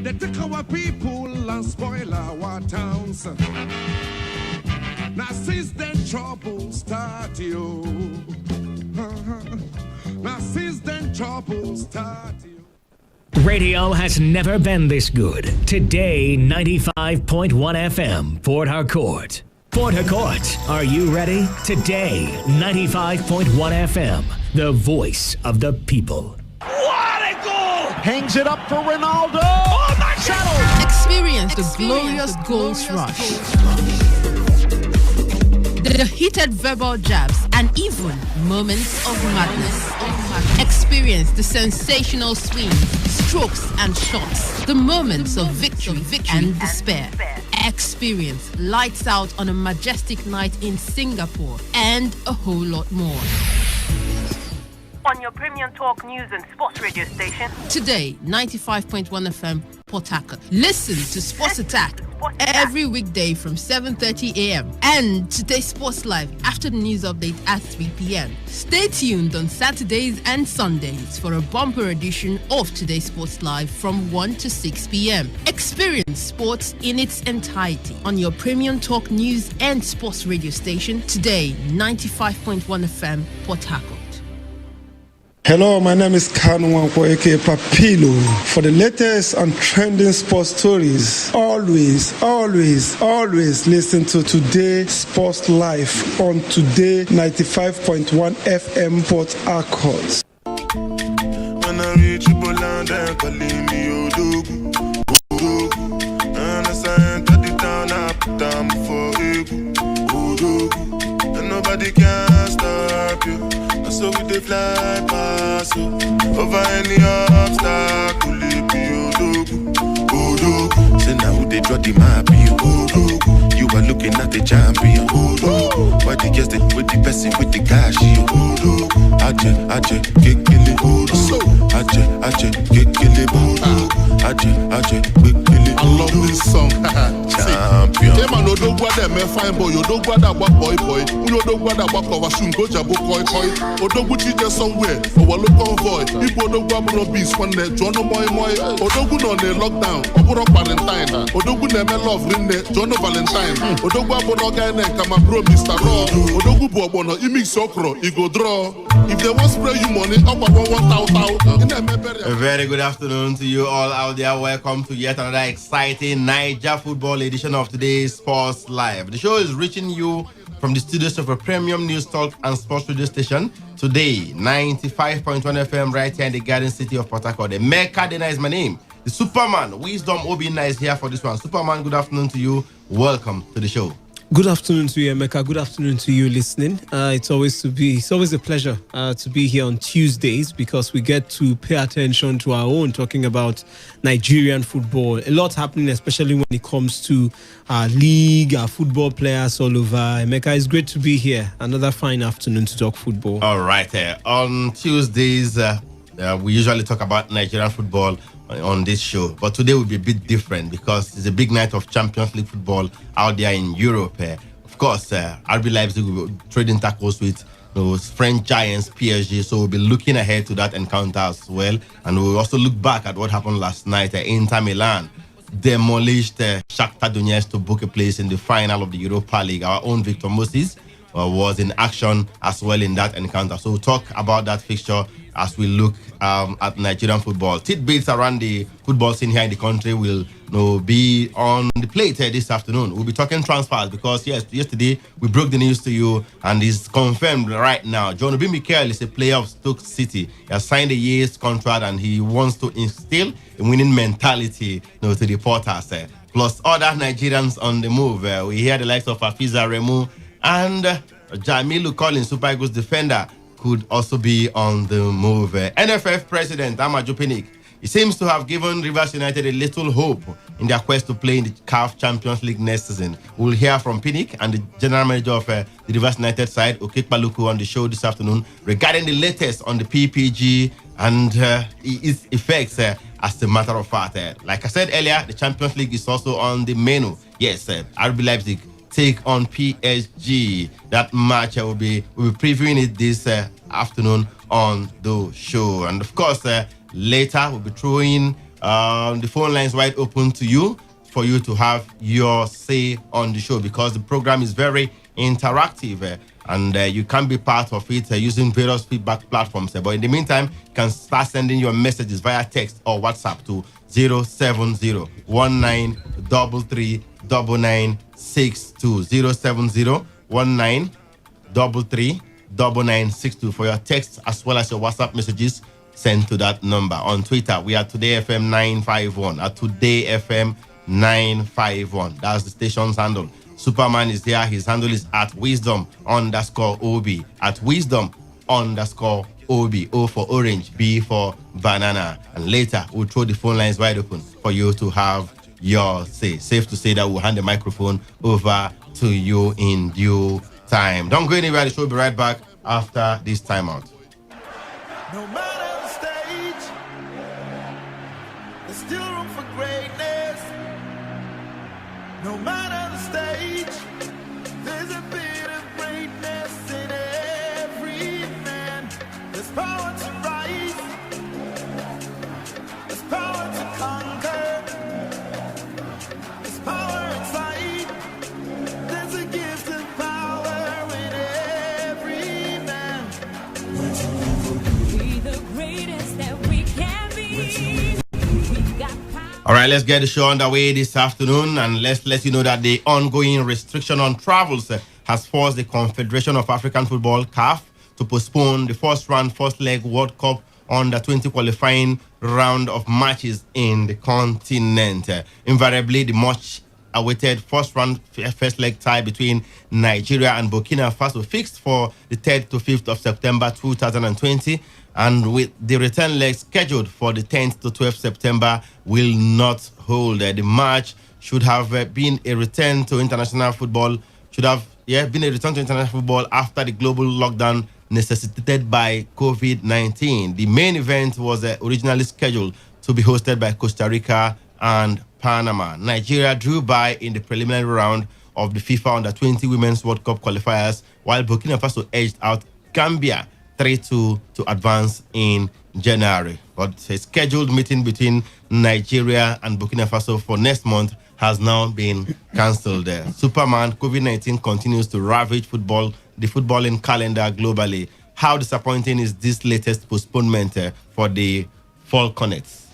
They take our people and spoil our towns. Now since then trouble start, yo. Now since then trouble start, yo. Radio has never been this good. Today, 95.1 FM, Port Harcourt. Port Harcourt, are you ready? Today, 95.1 FM, the voice of the people. What a goal! Hangs it up for Ronaldo. Oh my God! Experience the glorious goals rush. The heated verbal jabs and even moments of madness. Experience the sensational swings, strokes and shots, the moments of victory and despair. Experience lights out on a majestic night in Singapore and a whole lot more. On your premium talk news and sports radio station. Today, 95.1 FM, Port Harcourt. Listen to Sports Attack every weekday from 7:30 a.m. and today's Sports Live after the news update at 3 p.m. Stay tuned on Saturdays and Sundays for a bumper edition of today's Sports Live from 1 to 6 p.m. Experience sports in its entirety on your premium talk news and sports radio station. Today, 95.1 FM, Port Harcourt. Hello, my name is Kanu Wanko, aka Papilo. For the latest and trending sports stories, always listen to Today Sports Live on Today 95.1 FM Port Harcourt. When I reach Poland, they call me Odogu. And as I enter the town, I put them for Odogu. And nobody can stop you. So we dey fly past over any obstacle. Odogu. Say now they draw the map, Odogu. You are looking at the champion. Odogu. Why the guest with the person with the cash? Odogu. Aje, kekele. Odogu. Aje, kekele. Odogu. Aje, kekele. I love this song. champion. Ema no dogwa dem fine boy, odogwa da gba boy boy. Uyo dogwa da gba cover shoe go jabo koi koi. Odogwu chije somewhere, owalo convoy. Ibo odogwa bro beast one day, Jono moy moy. Odogwu no ne lockdown, oburo quarantine. Odogwu na me love rinne, Jono Valentine. Odogwu abono guy ne kama bro Mr. Raw. Odogwu bu obono, he mix okro, he go draw. If they want spray you money, up at 1,000. A very good afternoon to you all out there. Welcome to yet another exciting Niger football edition of today's Sports Live. The show is reaching you from the studios of a premium news talk and sports radio station. Today, 95.1 FM right here in the Garden City of Port Harcourt. The Mecca Dena is my name. The Superman, Wisdom Obinna is here for this one. Superman, good afternoon to you. Welcome to the show. Good afternoon to you, Emeka. Good afternoon to you listening. It's always a pleasure to be here on Tuesdays because we get to pay attention to our own, talking about Nigerian football. A lot happening, especially when it comes to our league, our football players all over. Emeka, it's great to be here. Another fine afternoon to talk football. All right. On Tuesdays, we usually talk about Nigerian football on this show, but today will be a bit different because it's a big night of Champions League football out there in Europe. Of course, RB Leipzig will be trading tackles with those French giants PSG, so we'll be looking ahead to that encounter as well, and we'll also look back at what happened last night. Inter Milan demolished Shakhtar Donetsk to book a place in the final of the Europa League. Our own Victor Moses was in action as well in that encounter, so we'll talk about that fixture as we look at Nigerian football. Tidbits around the football scene here in the country will be on the plate this afternoon. We'll be talking transfers because yesterday we broke the news to you and it's confirmed right now. John Obi Mikel is a player of Stoke City. He has signed a year's contract and he wants to instill a winning mentality to the porters. Plus other Nigerians on the move. We hear the likes of Afiza Remu and Jamilu Collins, Super Eagles defender, could also be on the move. NFF President Amaju Pinnick, he seems to have given Rivers United a little hope in their quest to play in the CAF Champions League next season. We'll hear from Pinnick and the general manager of the Rivers United side, Okekpaluku, on the show this afternoon regarding the latest on the PPG and its effects. As a matter of fact, like I said earlier, the Champions League is also on the menu. Yes, RB Leipzig take on PSG. That match we'll be previewing it this afternoon on the show, and of course later we'll be throwing the phone lines wide open to you for you to have your say on the show because the program is very interactive and you can be part of it using various feedback platforms. But in the meantime, you can start sending your messages via text or WhatsApp to 070-1933-9962 070-1933-9962 for your texts as well as your WhatsApp messages sent to that number. On Twitter, we are Today FM 951 at Today FM 951. That's the station's handle. Superman is there. His handle is at Wisdom_OB. At Wisdom_OB. O for orange, B for banana. And later, we'll throw the phone lines wide open for you to have your say. Safe to say that we'll hand the microphone over to you in due time. Don't go anywhere. The show will be right back after this timeout. No matter the stage, there's still room for greatness. No matter the stage, there's a bit of greatness in every man. There's power to rise, there's power to conquer, there's power inside, there's a gift of power in every man. Be the greatest that we can be. All right, let's get the show underway this afternoon, and let's let you know that the ongoing restriction on travels has forced the Confederation of African Football, CAF, to postpone the first leg World Cup Under-20 qualifying round of matches in the continent. Invariably, the much-awaited first leg tie between Nigeria and Burkina Faso fixed for the 3rd to 5th of September 2020, and with the return leg scheduled for the 10th to 12th September, will not hold. The match should have been a return to international football. After the global lockdown necessitated by COVID-19. The main event was originally scheduled to be hosted by Costa Rica and Panama. Nigeria drew by in the preliminary round of the FIFA Under-20 Women's World Cup qualifiers, while Burkina Faso edged out Gambia 3-2 to advance in January. But a scheduled meeting between Nigeria and Burkina Faso for next month has now been cancelled. Superman, COVID-19 continues to ravage the footballing calendar globally. How disappointing is this latest postponement for the Falconets?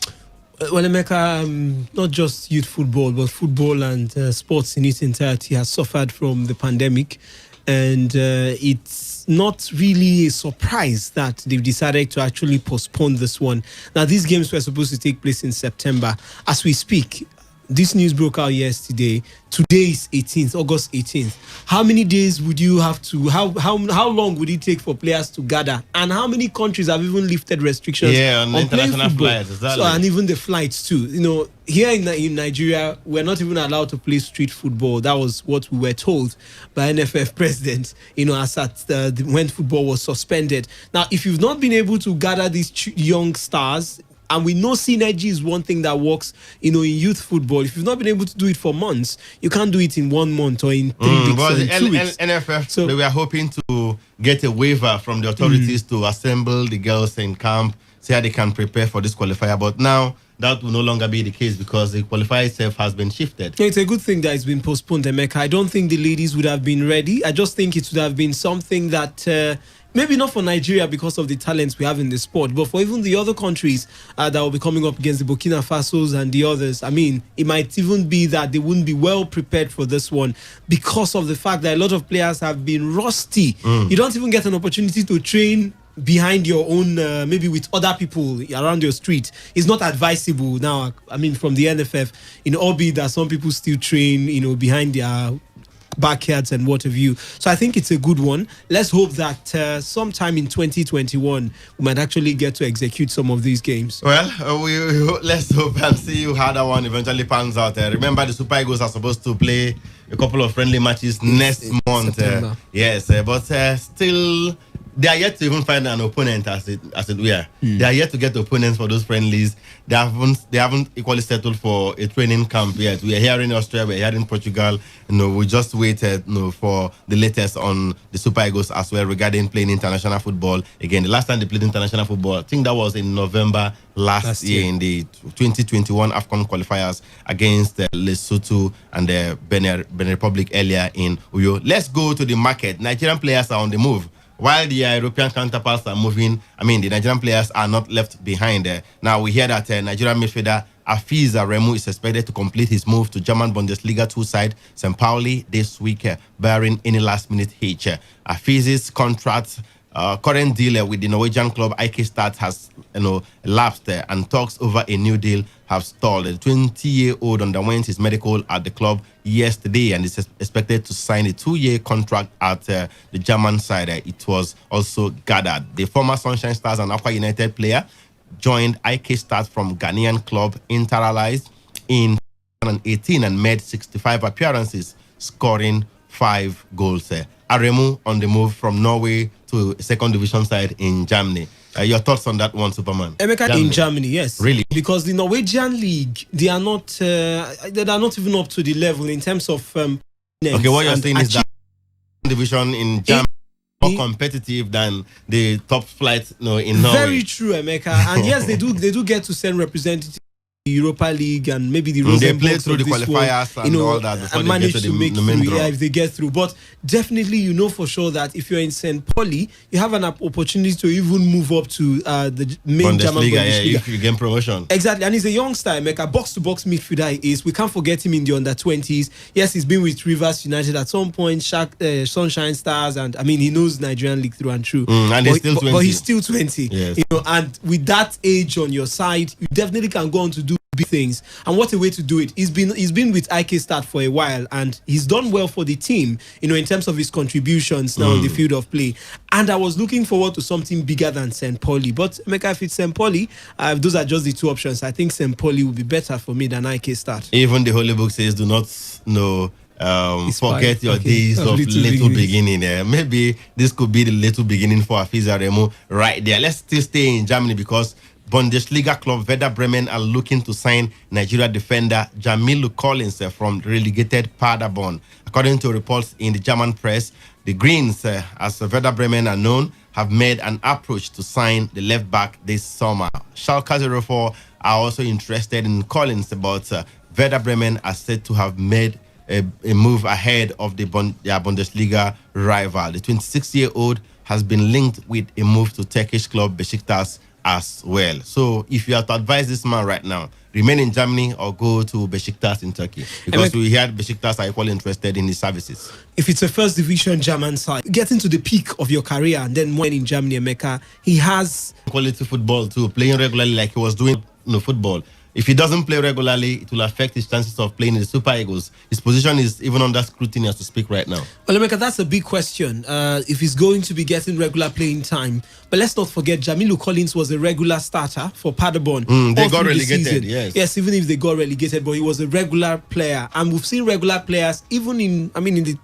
Well, Emeka, not just youth football, but football and sports in its entirety has suffered from the pandemic. And it's not really a surprise that they've decided to actually postpone this one. Now, these games were supposed to take place in September. As we speak, this news broke out yesterday. Today is August 18th. How many days would you have to, how long would it take for players to gather? And how many countries have even lifted restrictions on international flights? Exactly. So, and even the flights too. You know, here in Nigeria, we're not even allowed to play street football. That was what we were told by NFF president, as at when football was suspended. Now, if you've not been able to gather these young stars, and we know synergy is one thing that works, in youth football. If you've not been able to do it for months, you can't do it in 1 month or in 3 weeks or in 2 weeks. NFF, so they were hoping to get a waiver from the authorities to assemble the girls in camp, see how they can prepare for this qualifier. But now that will no longer be the case because the qualifier itself has been shifted. It's a good thing that it's been postponed, Emeka. I don't think the ladies would have been ready. I just think it would have been something that... maybe not for Nigeria because of the talents we have in the sport, but for even the other countries that will be coming up against the Burkina Fasos and the others. I mean, it might even be that they wouldn't be well prepared for this one because of the fact that a lot of players have been rusty. You don't even get an opportunity to train behind your own, maybe with other people around your street. It's not advisable now. I mean, from the NFF, albeit that some people still train, behind their backyards and what have you. So I think it's a good one. Let's hope that sometime in 2021 we might actually get to execute some of these games. Well, let's hope and see how that one eventually pans out. Remember, the Super Eagles are supposed to play a couple of friendly matches next month. Yes, but still they are yet to even find an opponent as it were. They are yet to get opponents for those friendlies. They haven't equally settled for a training camp yet. We are here in Austria, we are here in Portugal. We just waited for the latest on the Super Eagles as well regarding playing international football. Again, the last time they played international football, I think that was in November last year in the 2021 AFCON qualifiers against Lesotho and the Benin Republic earlier in Uyo. Let's go to the market. Nigerian players are on the move. While the European counterparts are moving, the Nigerian players are not left behind. Now, we hear that Nigerian midfielder Afiz Aremu is expected to complete his move to German Bundesliga 2 side St. Pauli this week, barring any last-minute hitch. Afiz's contract, current deal with the Norwegian club IK Start has lapsed, and talks over a new deal have stalled. The 20-year-old underwent his medical at the club yesterday and is expected to sign a 2-year contract at the German side. It was also gathered. The former Sunshine Stars and Aqua United player joined IK Start from Ghanaian club Interallies in 2018 and made 65 appearances, scoring 5 goals. Aremu on the move from Norway to a second division side in Germany. Your thoughts on that one, Superman? Emeka, in Germany, yes. Really? Because the Norwegian league, they are not even up to the level in terms of... okay, what you're saying is that division in Germany is more competitive than the top flight in Norway. Very true, Emeka. And yes, they do get to send representatives the Europa League and maybe the Rosenborg. They play through the qualifiers and all that before and they manage get to to the make main through, draw. if they get through. But definitely, for sure that if you're in St. Pauli, you have an opportunity to even move up to the main German Bundesliga. If you gain promotion. Exactly, and he's a youngster, make a box-to-box midfielder. We can't forget him in the under-20s. Yes, he's been with Rivers United at some point, Sunshine Stars, and he knows Nigerian league through and through. And he's still 20. But he's still 20. Yes. And with that age on your side, you definitely can go on to do big things. And what a way to do it. He's been with IK Start for a while, and he's done well for the team, in terms of his contributions now in the field of play. And I was looking forward to something bigger than St. Pauli. But Mecca, if it's St. Pauli, those are just the two options. I think St. Pauli will be better for me than IK Start. Even the Holy Book says, do not forget your days of little beginning. Maybe this could be the little beginning for Afiz Aremu right there. Let's still stay in Germany because Bundesliga club Werder Bremen are looking to sign Nigeria defender Jamilu Collins from relegated Paderborn. According to reports in the German press, the Greens, as Werder Bremen are known, have made an approach to sign the left back this summer. Schalke 04 are also interested in Collins, but Werder Bremen are said to have made a move ahead of their Bundesliga rival. The 26-year-old has been linked with a move to Turkish club Besiktas as well. So if you have to advise this man right now, remain in Germany or go to Besiktas in Turkey, because we heard Besiktas are equally interested in his services. If it's a first division German side, getting to the peak of your career and then when in Germany, Emeka, he has quality football too, playing regularly like he was doing football. If he doesn't play regularly, it will affect his chances of playing in the Super Eagles. His position is even under scrutiny as to speak right now. Well, Emeka, that's a big question. If he's going to be getting regular playing time. But let's not forget, Jamilu Collins was a regular starter for Paderborn. They got relegated, yes. Yes, even if they got relegated, but he was a regular player. And we've seen regular players, even in the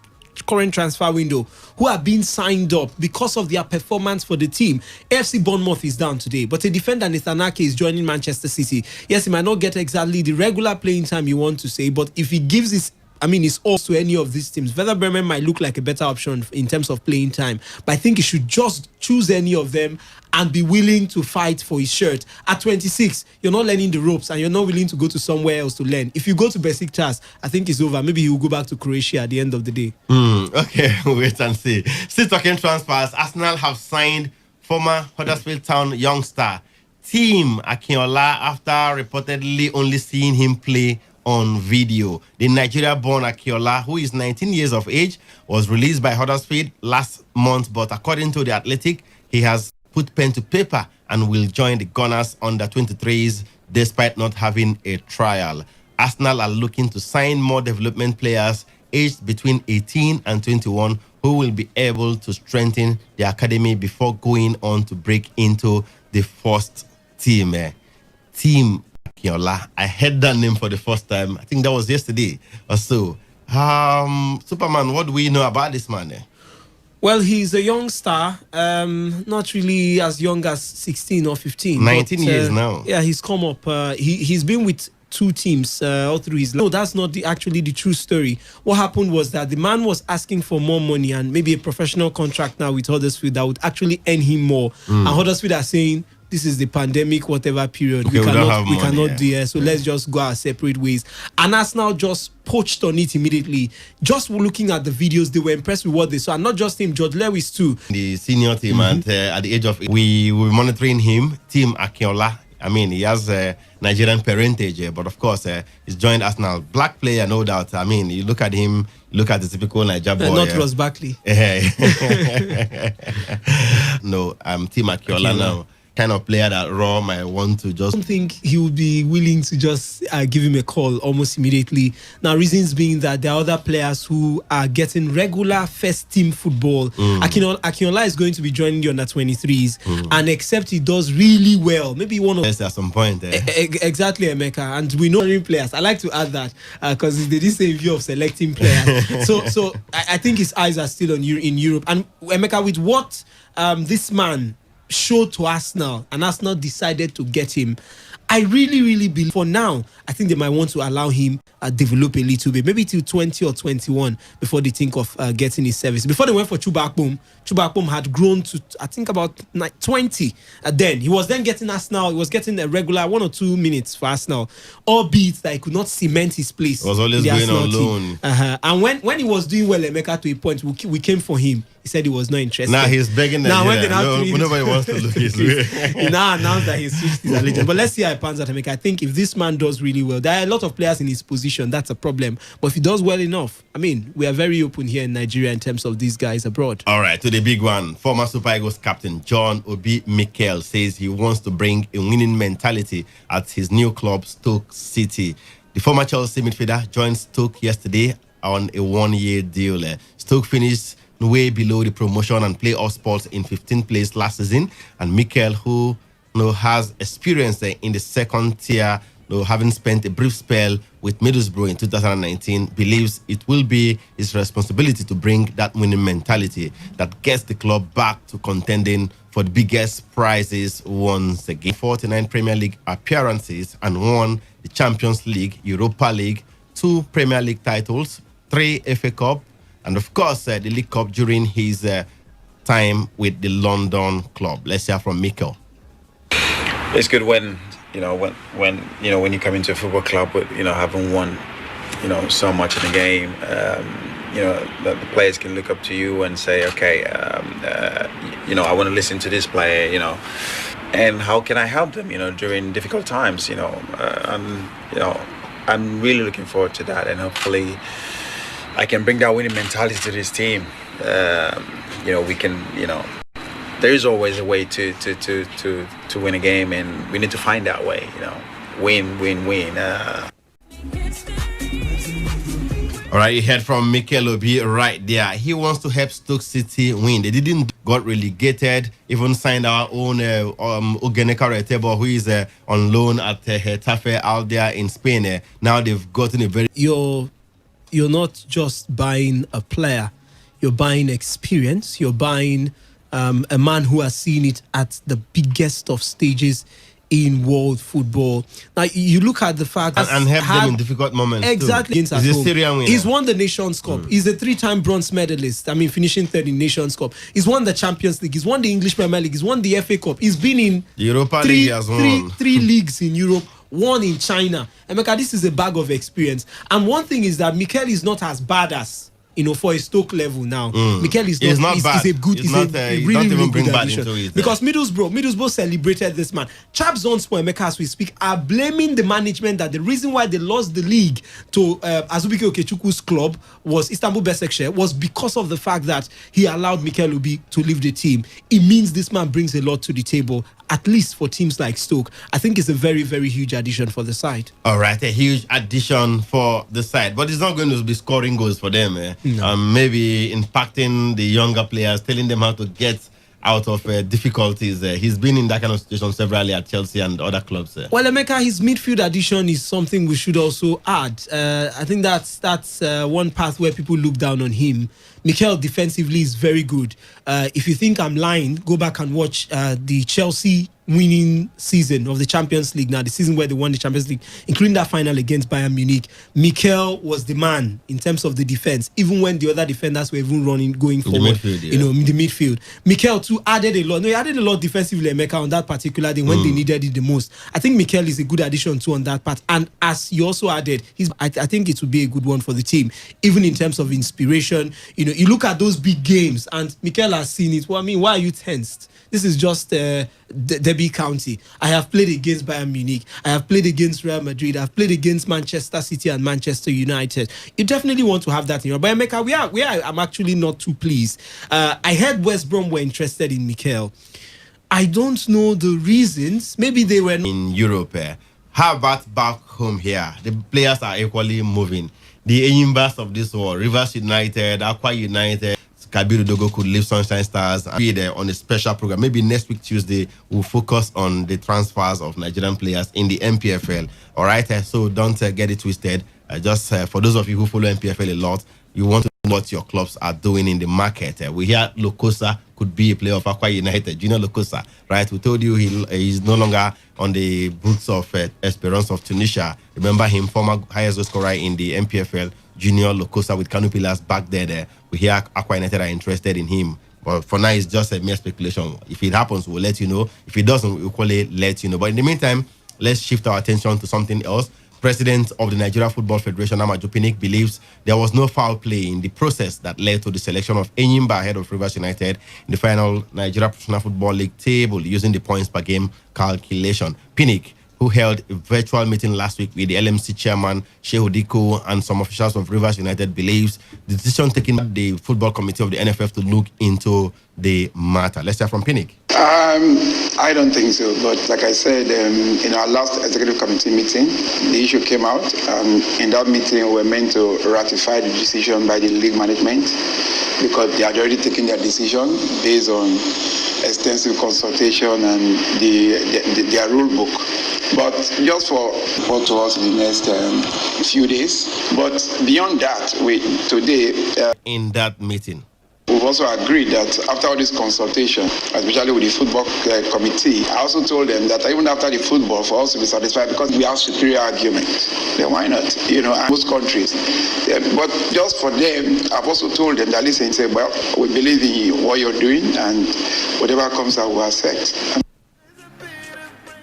current transfer window, who are being signed up because of their performance for the team. AFC Bournemouth is down today, but a defender, Nathan Ake, is joining Manchester City. Yes, he might not get exactly the regular playing time you want to say, but if he gives his all to any of these teams, Werder Bremen might look like a better option in terms of playing time. But I think he should just choose any of them and be willing to fight for his shirt. At 26, you're not learning the ropes and you're not willing to go to somewhere else to learn. If you go to Besiktas, I think it's over. Maybe he will go back to Croatia at the end of the day. Okay, wait and see. Still talking transfers, Arsenal have signed former Huddersfield Town youngster Tim Akinola after reportedly only seeing him play on video. The Nigeria-born Akinola, who is 19 years of age, was released by Huddersfield last month, but according to The Athletic, he has put pen to paper and will join the Gunners under 23s despite not having a trial. Arsenal are looking to sign more development players aged between 18 and 21 who will be able to strengthen the academy before going on to break into the first team. Team Akinola. I heard that name for the first time. I think that was yesterday or so. Superman, what do we know about this man? Well, he's a young star, not really as young as 16 or 15. 19 years now. Yeah, he's come up. He's been with two teams all through his life. No, that's not actually the true story. What happened was that the man was asking for more money and maybe a professional contract now with Huddersfield that would actually earn him more. And Huddersfield are saying, this is the pandemic, whatever period. Okay, we cannot do it. So let's just go our separate ways. And Arsenal just poached on it immediately. Just looking at the videos, they were impressed with what they saw. And not just him, George Lewis too. The senior team, and at the age of, we were monitoring him, Team Akinola. I mean, he has a Nigerian parentage, but of course, he's joined Arsenal. Black player, no doubt. I mean, you look at him, look at the typical Niger boy. Not Ross Barkley. No, I'm Team Akinola now. Kind of player that Raw might want to just... I don't think he would be willing to just give him a call almost immediately. Now, reasons being that there are other players who are getting regular first team football. Akinola is going to be joining the under-23s, and except he does really well, maybe one of... Yes, at some point. Exactly, Emeka. And we know players. I like to add that because they did say view of selecting players. so I think his eyes are still on in Europe. And Emeka, with what this man showed to Arsenal, and Arsenal decided to get him, I really believe for now, I think they might want to allow him develop a little bit, maybe till 20 or 21 before they think of getting his service. Before they went for Chuba Akpom had grown to, I think, about 20. Then he was then getting Arsenal, he was getting a regular 1 or 2 minutes for Arsenal, albeit that he could not cement his place. He was always going on loan. And when he was doing well, Emeka, to a point, we came for him. He said he was not interested. Now he's begging now nobody wants to look his way. He now announced that he switched his allegiance. But let's see how it pans out, Emeka. I think if this man does really well, there are a lot of players in his position. That's a problem. But if he does well enough, I mean, we are very open here in Nigeria in terms of these guys abroad. All right, to the big one. Former Super Eagles captain John Obi Mikel says he wants to bring a winning mentality at his new club, Stoke City. The former Chelsea midfielder joined Stoke yesterday on a 1-year deal. Stoke finished way below the promotion and playoff spots in 15th place last season. And Mikel, who has experience in the second tier, having spent a brief spell with Middlesbrough in 2019, believes it will be his responsibility to bring that winning mentality that gets the club back to contending for the biggest prizes once again. 49 Premier League appearances and won the Champions League, Europa League, 2 Premier League titles, 3 FA Cup, and of course the League Cup during his time with the London club. Let's hear from Mikel. It's good when when you come into a football club with having won so much in the game. That the players can look up to you and say, okay, I want to listen to this player, and how can I help them, during difficult times, I'm really looking forward to that, and hopefully I can bring that winning mentality to this team. We can, there is always a way to win a game, and we need to find that way, win. All right, you heard from Mikel Obi right there. He wants to help Stoke City win. They didn't got relegated, even signed our own Ugeneka Retebo, who is on loan at Getafe out there in Spain. Now they've gotten a very... You're not just buying a player. You're buying experience. You're buying a man who has seen it at the biggest of stages in world football. Now, you look at the fact and help them in difficult moments. Exactly. He's a Syrian winner. He's won the Nations Cup. He's a 3-time bronze medalist. Finishing third in Nations Cup. He's won the Champions League. He's won the English Premier League. He's won the FA Cup. He's been in the Europa League as well. Three leagues in Europe, one in China. Emeka, this is a bag of experience. And one thing is that Mikel is not as bad as for a Stoke level now. Mikel is not bad. He's a good, he's a really good addition. Because Middlesbrough celebrated this man. Chaps on Sport, Emeka, as we speak, are blaming the management that the reason why they lost the league to Azubike Okechukwu's club was Istanbul Besiktas was because of the fact that he allowed Mikel Obi to leave the team. It means this man brings a lot to the table, at least for teams like Stoke. I think it's a very, very huge addition for the side. All right, a huge addition for the side. But it's not going to be scoring goals for them. No. Maybe impacting the younger players, telling them how to get out of difficulties. He's been in that kind of situation severally at Chelsea and other clubs. Well, Emeka, his midfield addition is something we should also add. I think that's one path where people look down on him. Mikel defensively is very good. If you think I'm lying, go back and watch the Chelsea winning season of the Champions League. Now, the season where they won the Champions League, including that final against Bayern Munich, Mikel was the man in terms of the defense, even when the other defenders were even going forward. In the midfield. Mikel too added a lot. No, he added a lot defensively, Emeka, on that particular day when they needed it the most. I think Mikel is a good addition too on that part. And as you also added, I think it would be a good one for the team, even in terms of inspiration. You look at those big games, and Mikel has seen it. Well, why are you tensed? This is just Derby County. I have played against Bayern Munich. I have played against Real Madrid. I've played against Manchester City and Manchester United. You definitely want to have that in your... But Emeka, I'm actually not too pleased. I heard West Brom were interested in Mikel. I don't know the reasons. Maybe they were... In Europe, how about back home here? The players are equally moving. The Enyimba's of this world, Rivers United, Aqua United, Kabiru Dogo could leave Sunshine Stars and be there on a special program. Maybe next week, Tuesday, we'll focus on the transfers of Nigerian players in the MPFL. All right, so don't get it twisted. Just for those of you who follow MPFL a lot, you want to know what your clubs are doing in the market. We hear Lokosa could be a player of Aqua United, Junior Lokosa, right? We told you he's no longer on the books of Esperance of Tunisia. Remember him, former highest goal scorer in the MPFL, Junior Lokosa with Kanu Pillars back there. We hear Aqua United are interested in him. But for now, it's just a mere speculation. If it happens, we'll let you know. If it doesn't, we'll equally let you know. But in the meantime, let's shift our attention to something else. President of the Nigeria Football Federation, Amaju Pinnick, believes there was no foul play in the process that led to the selection of Enyimba ahead of Rivers United in the final Nigeria Professional Football League table using the points per game calculation. Pinnick, who held a virtual meeting last week with the LMC chairman, Shehu Diko, and some officials of Rivers United, believes the decision taken by the football committee of the NFF to look into the matter. Let's hear from Pinnick. I don't think so, but like I said, in our last executive committee meeting, the issue came out. In that meeting, we were meant to ratify the decision by the league management because they had already taken their decision based on extensive consultation and their rule book. But just for report to us in the next few days. But beyond that, today... in that meeting, we'll we've also agreed that after all this consultation, especially with the football committee, I also told them that even after the football, for us to be satisfied, because we have superior arguments, then why not? You know, most countries. But just for them, I've also told them that listen, say, well, we believe in you, what you're doing, and whatever comes out, we'll accept.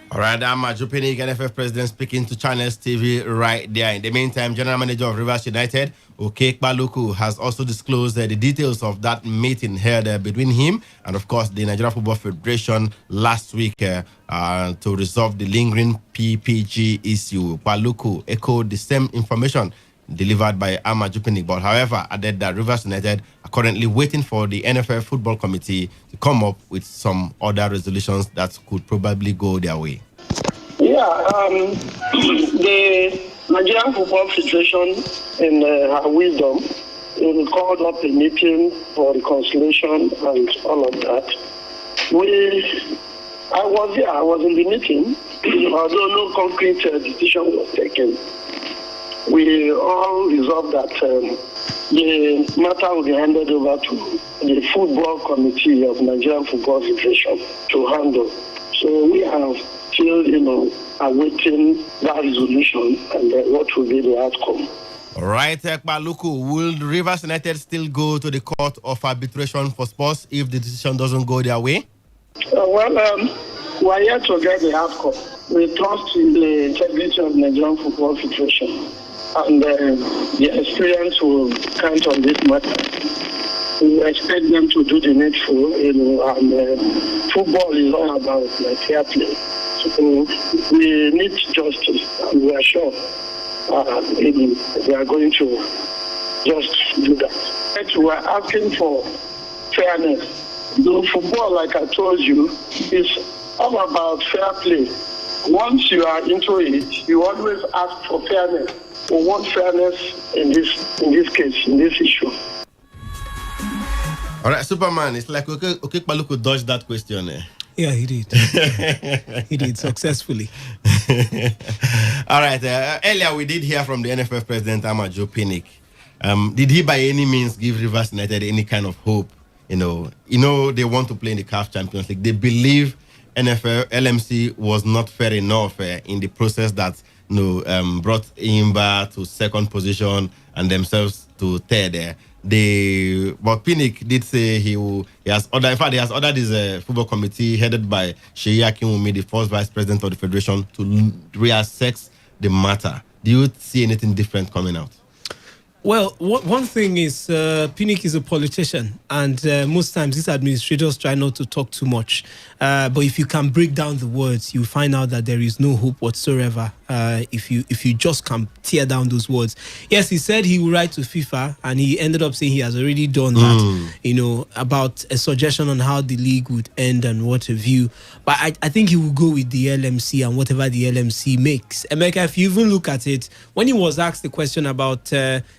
All right, I'm Jupinik, NFF president, speaking to Channels TV right there. In the meantime, General Manager of Rivers United, Okek Baluku, has also disclosed the details of that meeting held between him and, of course, the Nigeria Football Federation last week to resolve the lingering PPG issue. Baluku echoed the same information delivered by Ahmad Jupinik, but however, added that Rivers United are currently waiting for the NFF Football Committee to come up with some other resolutions that could probably go their way. Yeah, the Nigerian Football Federation, in her wisdom, called up a meeting for reconciliation and all of that. I was in the meeting, although no concrete decision was taken. We all resolved that the matter will be handed over to the Football Committee of Nigerian Football Federation to handle. So we are still, awaiting that resolution and what will be the outcome. All right, Baluku, will Rivers United still go to the Court of Arbitration for Sports if the decision doesn't go their way? We are yet to get the outcome. We trust in the integrity of Nigerian Football Federation. And the experience will count on this matter. We expect them to do the needful, and football is all about fair play. So we need justice, and we are sure they are going to just do that. We are asking for fairness. The football, like I told you, is all about fair play. Once you are into it, you always ask for fairness. We want fairness in this case, in this issue. All right, Superman, it's like okay, Baluku dodged that question. Yeah, he did. He did successfully. All right, earlier we did hear from the NFF president, Ahmad Jupinik. Did he by any means give Rivers United any kind of hope? They want to play in the CAF Champions League. They believe LMC was not fair enough in the process that brought Imba to second position and themselves to third. But Pinnick did say he has ordered his football committee headed by Sheyi Akinwumi, the first vice president of the federation, to reassess the matter. Do you see anything different coming out? Well, one thing is Pinnick is a politician, and most times these administrators try not to talk too much. But if you can break down the words, you find out that there is no hope whatsoever if you just can tear down those words. Yes, he said he will write to FIFA, and he ended up saying he has already done that, about a suggestion on how the league would end and what have you. But I think he will go with the LMC and whatever the LMC makes. Emeka, if you even look at it, when he was asked the question about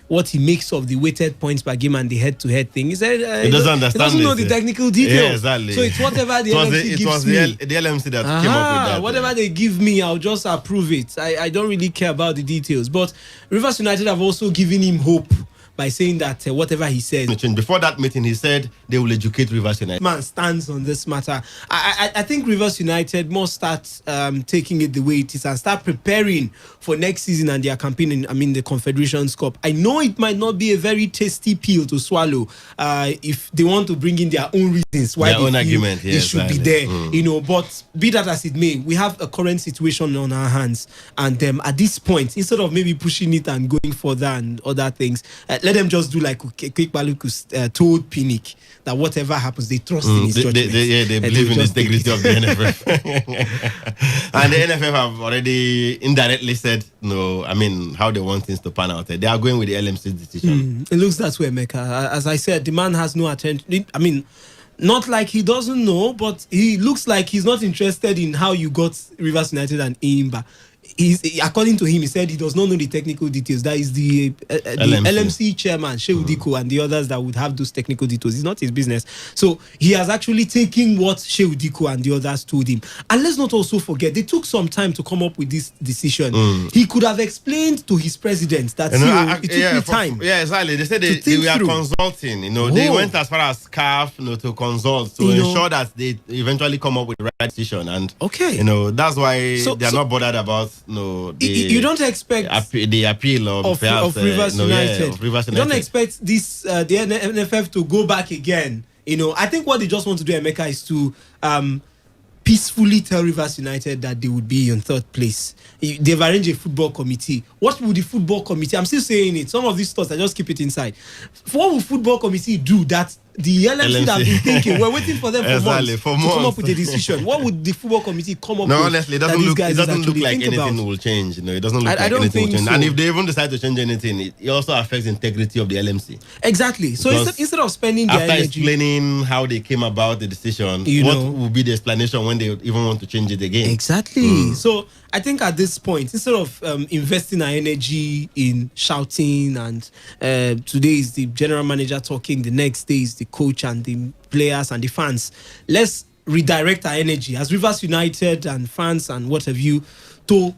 what he makes of the weighted points per game and the head-to-head thing, he said he doesn't understand. He doesn't know the technical details. Yeah, exactly. So it's whatever the LMC gives me. The LMC that came up with that. Whatever they give me, I'll just approve it. I don't really care about the details. But Rivers United have also given him hope by saying that whatever he says. Before that meeting, he said they will educate Rivers United. Man stands on this matter. I think Rivers United must start taking it the way it is and start preparing for next season and their campaign in the Confederations Cup. I know it might not be a very tasty pill to swallow if they want to bring in their own reasons why their own argument, it should be there. But be that as it may, we have a current situation on our hands, and at this point, instead of maybe pushing it and going further and other things, let them just do like Kwek Baluku told Pinnick, that whatever happens, they trust in his judgment. They believe in the integrity of the NFF. And the NFF have already indirectly said how they want things to pan out. They are going with the LMC's decision. It looks that way, Mecca. As I said, the man has no attention. Not like he doesn't know, but he looks like he's not interested in how you got Rivers United and Imba. according to him, he said he does not know the technical details. That is the LMC chairman, Shehu Diko, and the others that would have those technical details. It's not his business. So he has actually taken what Shehu Diko and the others told him. And let's not also forget, they took some time to come up with this decision. He could have explained to his president that it took me time. Yeah, exactly. They said they were consulting. They went as far as CAF, to consult to ensure that they eventually come up with the right decision. And that's why they are not bothered about you don't expect the appeal of Rivers United. You don't expect this the NFF to go back again. I think what they just want to do, Emeka, is to peacefully tell Rivers United that they would be in third place. They've arranged a football committee. What would the football committee? I'm still saying it. Some of these thoughts, I just keep it inside. What will football committee do that the LMC that have been thinking? We're waiting for them to come up with a decision. What would the football committee come up with? No, honestly, it doesn't look like anything will change. It doesn't look like anything will change. So. And if they even decide to change anything, it also affects the integrity of the LMC. Exactly. So instead of spending their after energy explaining how they came about the decision, what will be the explanation when they even want to change it again? Exactly. So I think at this point, instead of investing our energy in shouting and today is the general manager talking, the next day is the coach and the players and the fans, let's redirect our energy as Rivers United and fans and what have you to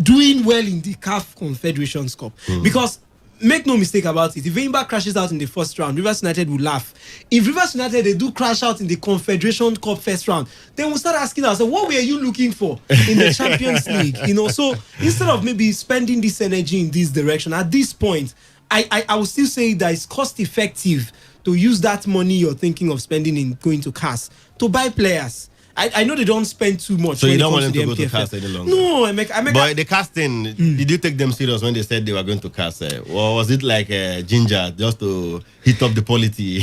doing well in the CAF Confederations Cup. Because make no mistake about it, if Enyimba crashes out in the first round, Rivers United will laugh. If Rivers United, they do crash out in the Confederation Cup first round, then we'll start asking ourselves, what were you looking for in the Champions League? So instead of maybe spending this energy in this direction, at this point, I would still say that it's cost effective to use that money you're thinking of spending in going to CAS to buy players. I know they don't spend too much. So you don't want them to go to CAS any longer? No, I make. But the casting, did you take them serious when they said they were going to CAS? Or was it like ginger just to hit up the polity?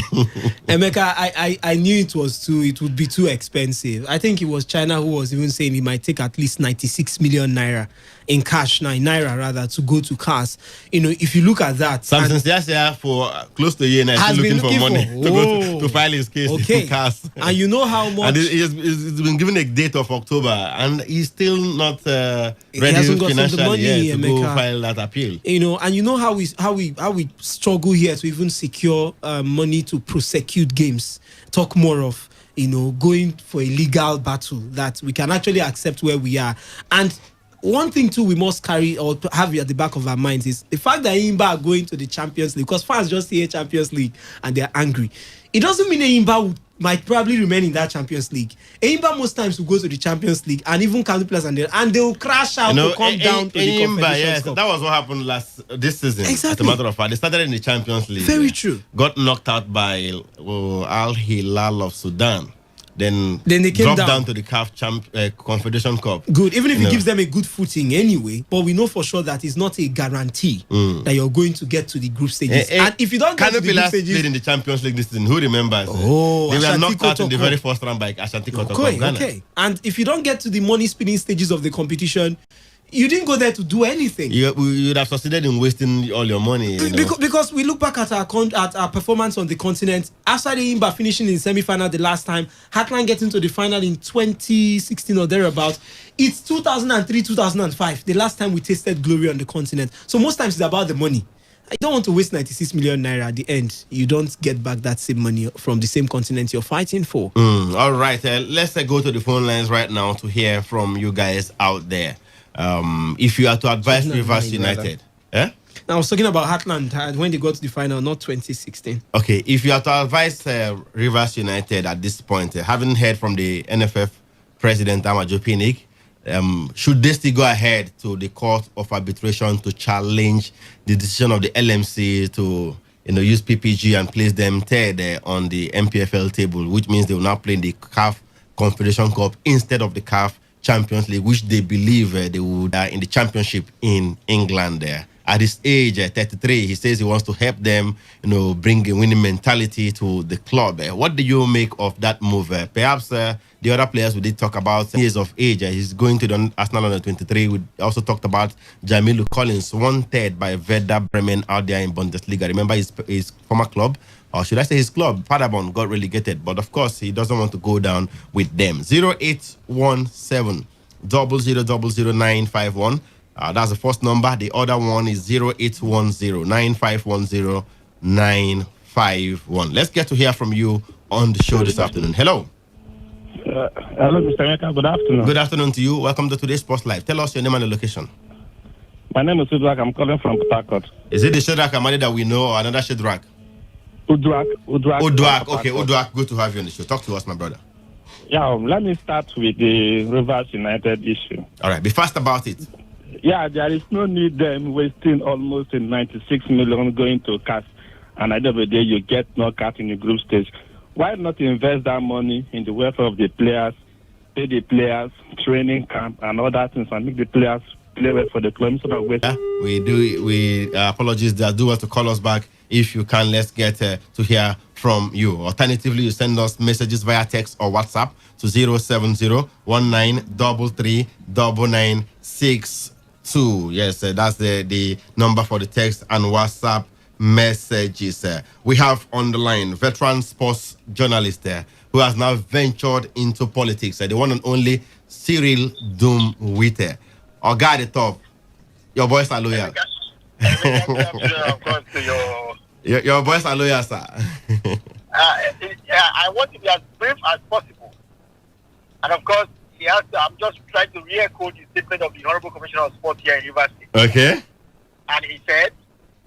Emeka, I knew it would be too expensive. I think it was China who was even saying it might take at least 96 million naira in cash, naira rather, to go to CAS. If you look at that, Samson Siasia for close to a year now is looking for money to go to file his case in CAS. And you know how much? And he's been given a date of October, and he's still not ready financially to go file that appeal. And you know how we struggle here to even secure money to prosecute games. Talk more of going for a legal battle that we can actually accept where we are. And one thing too we must carry or have at the back of our minds is the fact that Enyimba are going to the Champions League, because fans just hear Champions League and they're angry. It doesn't mean Enyimba might probably remain in that Champions League. Enyimba most times will go to the Champions League and even County Players and they'll crash out to come down to the Confederations Cup. That was what happened this season. Exactly. As a matter of fact, they started in the Champions League. Very true. Got knocked out by Al Hilal of Sudan. Then they came down to the CAF Confederation Cup. Good, even if it gives them a good footing anyway. But we know for sure that it's not a guarantee that you're going to get to the group stages. And if you don't get to the group stages, played in the Champions League this season. Who remembers? They were knocked out in the very first round by Ashanti Kotoko of Ghana. Okay. And if you don't get to the money spinning stages of the competition, you didn't go there to do anything. You would have succeeded in wasting all your money. Because we look back at our performance on the continent after the Enyimba finishing in semi-final the last time, Heartland getting to the final in 2016 or thereabouts. It's 2003, 2005, the last time we tasted glory on the continent. So most times it's about the money. I don't want to waste 96 million naira at the end. You don't get back that same money from the same continent you're fighting for. All right, let's go to the phone lines right now to hear from you guys out there. If you are to advise Rivers United, I was talking about Heartland when they got to the final, not 2016. Okay, if you are to advise Rivers United at this point, having heard from the NFF president Amajo Pinnick, should they still go ahead to the Court of Arbitration to challenge the decision of the LMC to use PPG and place them third on the MPFL table, which means they will now play in the CAF Confederation Cup instead of the CAF Champions League, which they believe they would in the championship in England there. At his age, 33, he says he wants to help them, bring a winning mentality to the club. What do you make of that move? Perhaps the other players we did talk about years of age. He's going to the Arsenal under 23. We also talked about Jamilu Collins, wanted by Werder Bremen out there in Bundesliga. Remember his former club, or should I say his club, Paderborn, got relegated. But of course, he doesn't want to go down with them. 0817 080000951. That's the first number. The other one is 0810-9510-951. Let's get to hear from you on the show this afternoon. Hello. Hello, Mr. Emeka. Good afternoon. Good afternoon to you. Welcome to today's Sports Live. Tell us your name and the location. My name is Udrak. I'm calling from Port Harcourt. Is it the Shadrach Amadi that we know or another Shadrach? Udrak. Okay, Udrak. Good to have you on the show. Talk to us, my brother. Yeah, let me start with the Rivers United issue. All right, be fast about it. Yeah, there is no need them wasting almost 96 million going to cash, and at the end of the day, you get knockout in the group stage. Why not invest that money in the welfare of the players, pay the players, training camp, and all that things, and make the players play well for the club? We apologies that do want to call us back. If you can, let's get to hear from you. Alternatively, you send us messages via text or WhatsApp to 070-1933-9962. Yes, that's the number for the text and WhatsApp messages. We have on the line veteran sports journalist who has now ventured into politics. The one and only Cyril Dumwite. Or guy at the top. Your boys are loyal. Your boys are loyal, sir. I want to be as brief as possible. And of course, I'm just trying to re-echo the statement of the Honorable Commissioner of Sport here in Rivers State. Okay. And he said,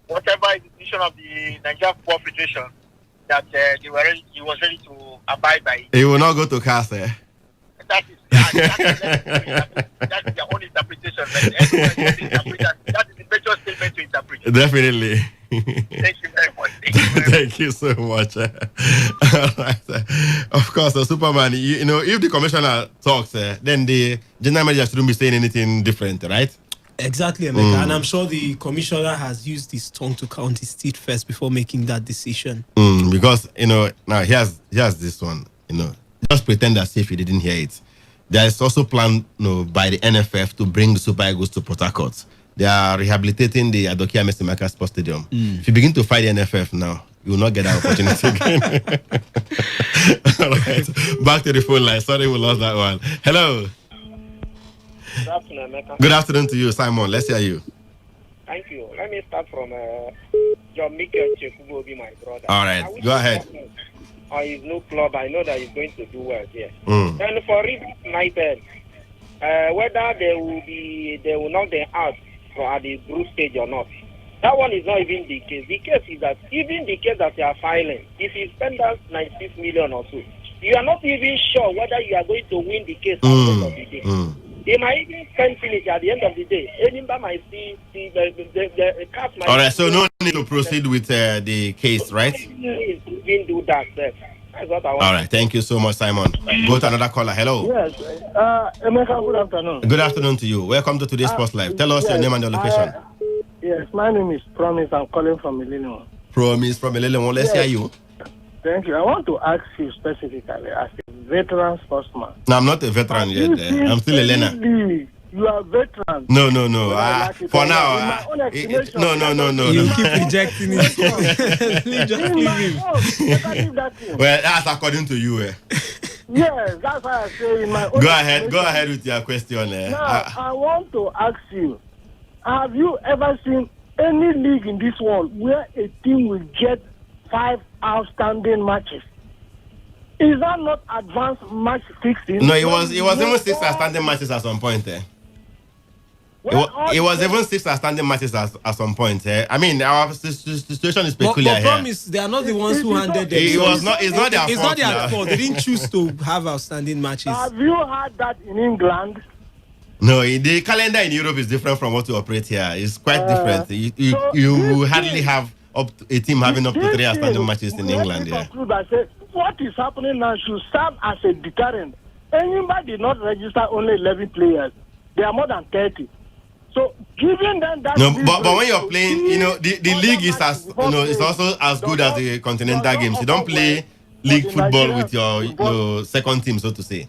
whatever is the decision of the Nigerian Football Federation, that he was ready to abide by it. He will not go to CAS, eh? That is their own interpretation. That is the major statement to interpret. Definitely. Thank you very much. Thank you so much. All right. Of course, the Superman, you know, if the commissioner talks, then the general manager shouldn't be saying anything different, right? Exactly, Emeka. And I'm sure the commissioner has used his tongue to count his teeth first before making that decision. Because, you know, now here's this one, you know, just pretend as if you didn't hear it. There is also planned, you know, by the NFF to bring the Super Eagles to Port Harcourt. They are rehabilitating the Adokia Mesimaka Sports Stadium. If you begin to fight the NFF now, you will not get that opportunity again. All right. Back to the phone line. Sorry we lost that one. Hello. Good afternoon, Emeka. Good afternoon to you, Simon. Let's hear you. Thank you. Let me start from John Mikel Chekubo, my brother. All right. Go ahead. On his new club, I know that he's going to do well here. Mm. And for Rivers United, whether they will knock them out at the group stage or not, that one is not even the case. The case is that even the case that they are filing, if you spend that 96 million or so, you are not even sure whether you are going to win the case at the end of the day. They might even spend finish at the end of the day. Anybody might see the cast might. All right, so no need to proceed with the case, right? Didn't do that. That's what I want. All right, thank you so much, Simon. Go to another caller. Hello. Yes, Emeka, good afternoon. Good afternoon to you. Welcome to today's Sports Live. Tell us your name and your location. Yes, my name is Promise. I'm calling from Millennium. Promise from Millennium. Let's hear you. Thank you. I want to ask you specifically as a veteran sportsman. No, I'm not a veteran yet. I'm still a learner. You are a veteran. No. For now, no. You keep rejecting it. Just leave him. Well, that's according to you. Yes, that's why I say in my own. Go ahead with your question. Now, I want to ask you, have you ever seen any league in this world where a team will get 5 outstanding matches? Is that not advanced match fixing? No, it was even 6 outstanding matches at some point. It was even 6 outstanding matches at some point. I mean, our situation is peculiar but here. Promise, they are not the ones who handed them. It's not their fault. It's not their fault. They didn't choose to have outstanding matches. Have you had that in England? No, the calendar in Europe is different from what we operate here. It's quite different. You hardly have up to a team having up to 3 outstanding matches in England. Yeah. What is happening now should serve as a deterrent. Anybody did not register only 11 players. There are more than 30. So giving them that. No, but when you're playing, you know, the league is it's also as good as the continental games. You don't play league football with your second team, so to say.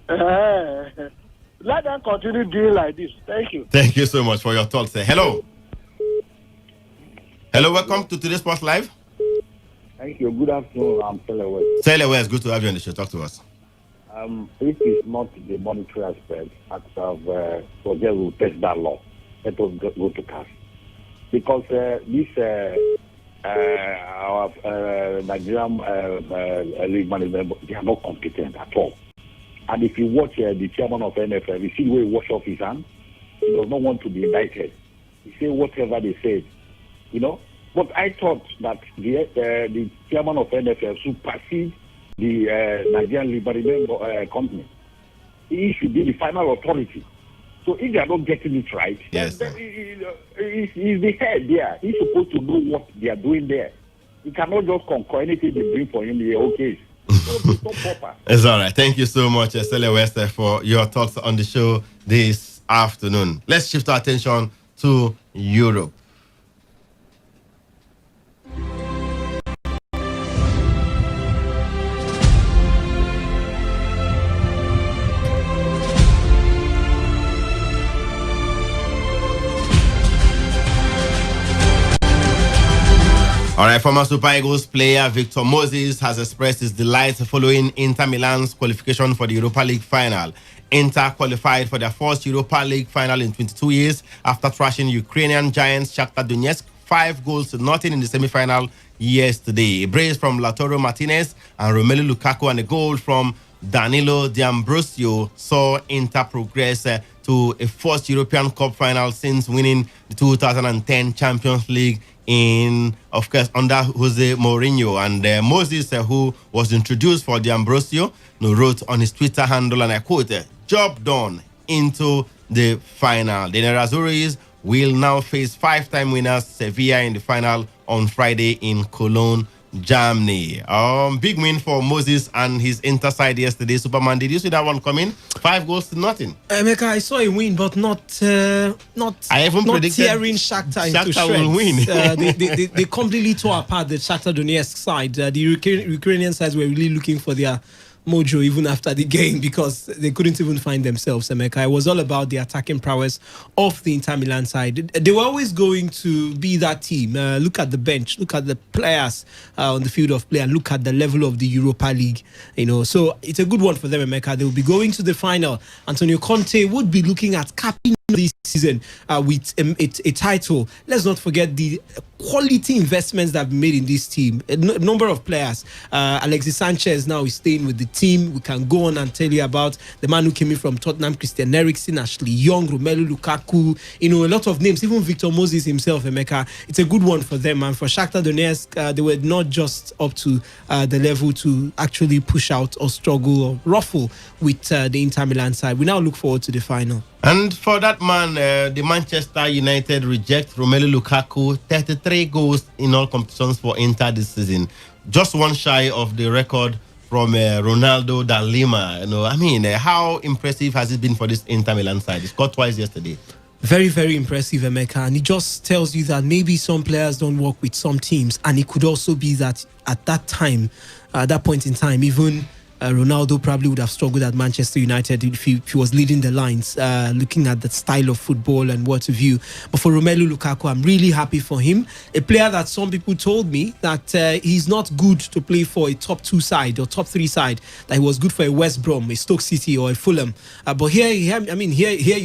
Let them continue doing like this. Thank you. Thank you so much for your thoughts. Hello. Hello, welcome to today's Sports Live. Thank you. Good afternoon. I'm Taylor West. Taylor West, good to have you on the show. Talk to us. If it's not the monetary aspect, as of Roger will test that law. Let us go to cash. Because our Nigerian league management, they are not competent at all. And if you watch the chairman of NFL, you see the way he wash off his hands. He does not want to be indicted. He say whatever they said, But I thought that the chairman of NFL supersede the Nigerian league management company. He should be the final authority. So if they are not getting it right, yes, then he's the head there. He's supposed to know what they are doing there. He cannot just concur anything they bring for him. Okay. It's all right. Thank you so much, Estelle West, for your thoughts on the show this afternoon. Let's shift our attention to Europe. All right, former Super Eagles player Victor Moses has expressed his delight following Inter Milan's qualification for the Europa League final. Inter qualified for their first Europa League final in 22 years after thrashing Ukrainian giants Shakhtar Donetsk 5-0 in the semi-final yesterday. A brace from Lautaro Martinez and Romelu Lukaku and a goal from Danilo D'Ambrosio saw Inter progress to a first European Cup final since winning the 2010 Champions League of course, under Jose Mourinho. And Moses, who was introduced for D'Ambrosio, wrote on his Twitter handle, and I quote, "Job done," into the final. The Nerazzurris will now face 5-time winners Sevilla in the final on Friday in Cologne, Germany. Big win for Moses and his Inter side yesterday. Superman, did you see that one coming? 5-0. Emeka, I saw a win, but not I even predicted tearing Shakhtar into shreds. Will win. They completely tore apart the Shakhtar Donetsk side. The Ukrainian sides were really looking for their mojo even after the game because they couldn't even find themselves, Emeka. It was all about the attacking prowess of the Inter Milan side. They were always going to be that team. Look at the bench, look at the players on the field of play, and look at the level of the Europa League. So it's a good one for them, Emeka. They will be going to the final. Antonio Conte would be looking at capping this season with a title. Let's not forget the quality investments that have been made in this team. A number of players. Alexis Sanchez now is staying with the team. We can go on and tell you about the man who came in from Tottenham, Christian Eriksen, Ashley Young, Romelu Lukaku, a lot of names, even Victor Moses himself, Emeka. It's a good one for them. And for Shakhtar Donetsk, they were not just up to the level to actually push out or struggle or ruffle with the Inter Milan side. We now look forward to the final. And for that man, the Manchester United reject Romelu Lukaku, 33 goals in all competitions for Inter this season. Just one shy of the record from Ronaldo da Lima. How impressive has it been for this Inter Milan side? He scored twice yesterday. Very, very impressive, Emeka. And it just tells you that maybe some players don't work with some teams. And it could also be that at that time, at that point in time, even Ronaldo probably would have struggled at Manchester United if he was leading the lines, looking at the style of football and what have you. But for Romelu Lukaku, I'm really happy for him. A player that some people told me that he's not good to play for a top 2 side or top 3 side, that he was good for a West Brom, a Stoke City or a Fulham. But here you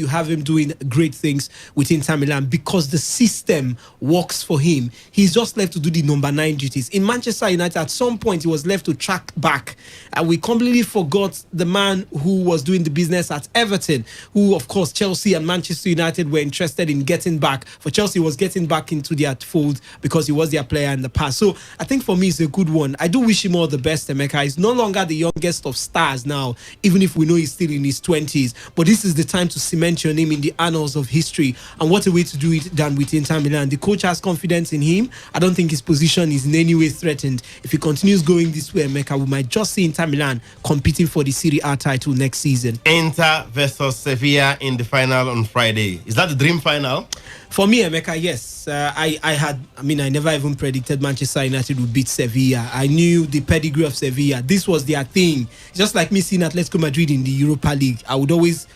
have him doing great things with Inter Milan because the system works for him. He's just left to do the number 9 duties. In Manchester United, at some point, he was left to track back. We completely forgot the man who was doing the business at Everton, who, of course, Chelsea and Manchester United were interested in getting back. For Chelsea, was getting back into their fold because he was their player in the past. So I think for me, it's a good one. I do wish him all the best, Emeka. He's no longer the youngest of stars now, even if we know he's still in his 20s. But this is the time to cement your name in the annals of history. And what a way to do it than with Inter Milan. The coach has confidence in him. I don't think his position is in any way threatened. If he continues going this way, Emeka, we might just see Inter Milan competing for the Serie A title next season. Inter versus Sevilla in the final on Friday. Is that the dream final? For me, Emeka, yes. I never even predicted Manchester United would beat Sevilla. I knew the pedigree of Sevilla. This was their thing. Just like me seeing Atletico Madrid in the Europa League. I would always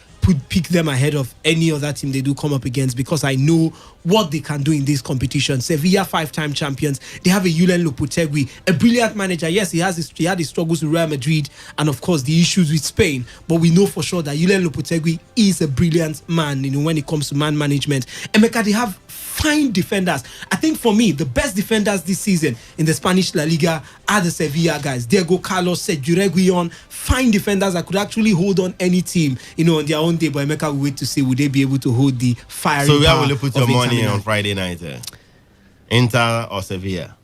pick them ahead of any other team they do come up against, because I know what they can do in this competition. Sevilla, 5-time champions. They have a Julen Lopetegui, a brilliant manager. Yes, he had his struggles with Real Madrid and of course the issues with Spain, but we know for sure that Julen Lopetegui is a brilliant man, when it comes to man management. Emeka, they have fine defenders. I think for me, the best defenders this season in the Spanish La Liga are the Sevilla guys. Diego Carlos, Sergio Reguilon, fine defenders that could actually hold on any team, on their own day. But Emeka will wait to see, would they be able to hold the fire. So where will you put your money on Friday night? Inter or Sevilla?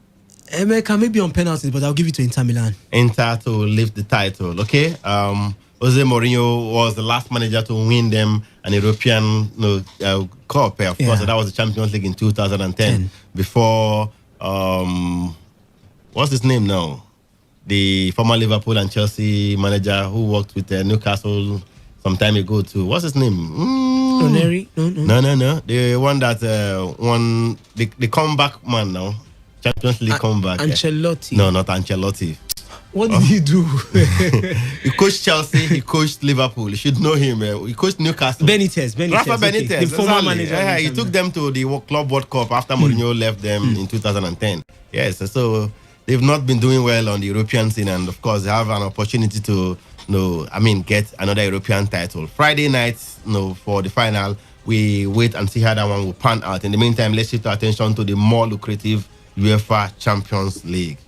Emeka, maybe on penalties, but I'll give it to Inter Milan. Inter to lift the title, okay? Jose Mourinho was the last manager to win them an European cup. Of course, that was the Champions League in 2010. Before, what's his name now? The former Liverpool and Chelsea manager who worked with Newcastle some time ago too. What's his name? Ranieri? No. The one that won the comeback man now. Champions League comeback. Ancelotti. No, not Ancelotti. What did he do? He coached Chelsea. He coached Liverpool. You should know him. He coached Newcastle. Benitez. Rafa Benitez. Okay. The former manager. He took them to the Club World Cup after Mourinho left them in 2010. Yes, so they've not been doing well on the European scene, and of course they have an opportunity to, get another European title. Friday night, for the final, we wait and see how that one will pan out. In the meantime, let's shift our attention to the more lucrative UEFA Champions League.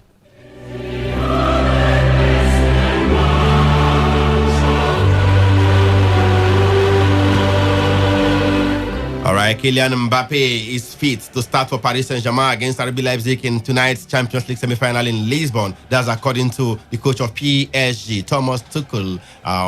All right, Kylian Mbappe is fit to start for Paris Saint-Germain against RB Leipzig in tonight's Champions League semi-final in Lisbon. That's according to the coach of PSG, Thomas Tuchel.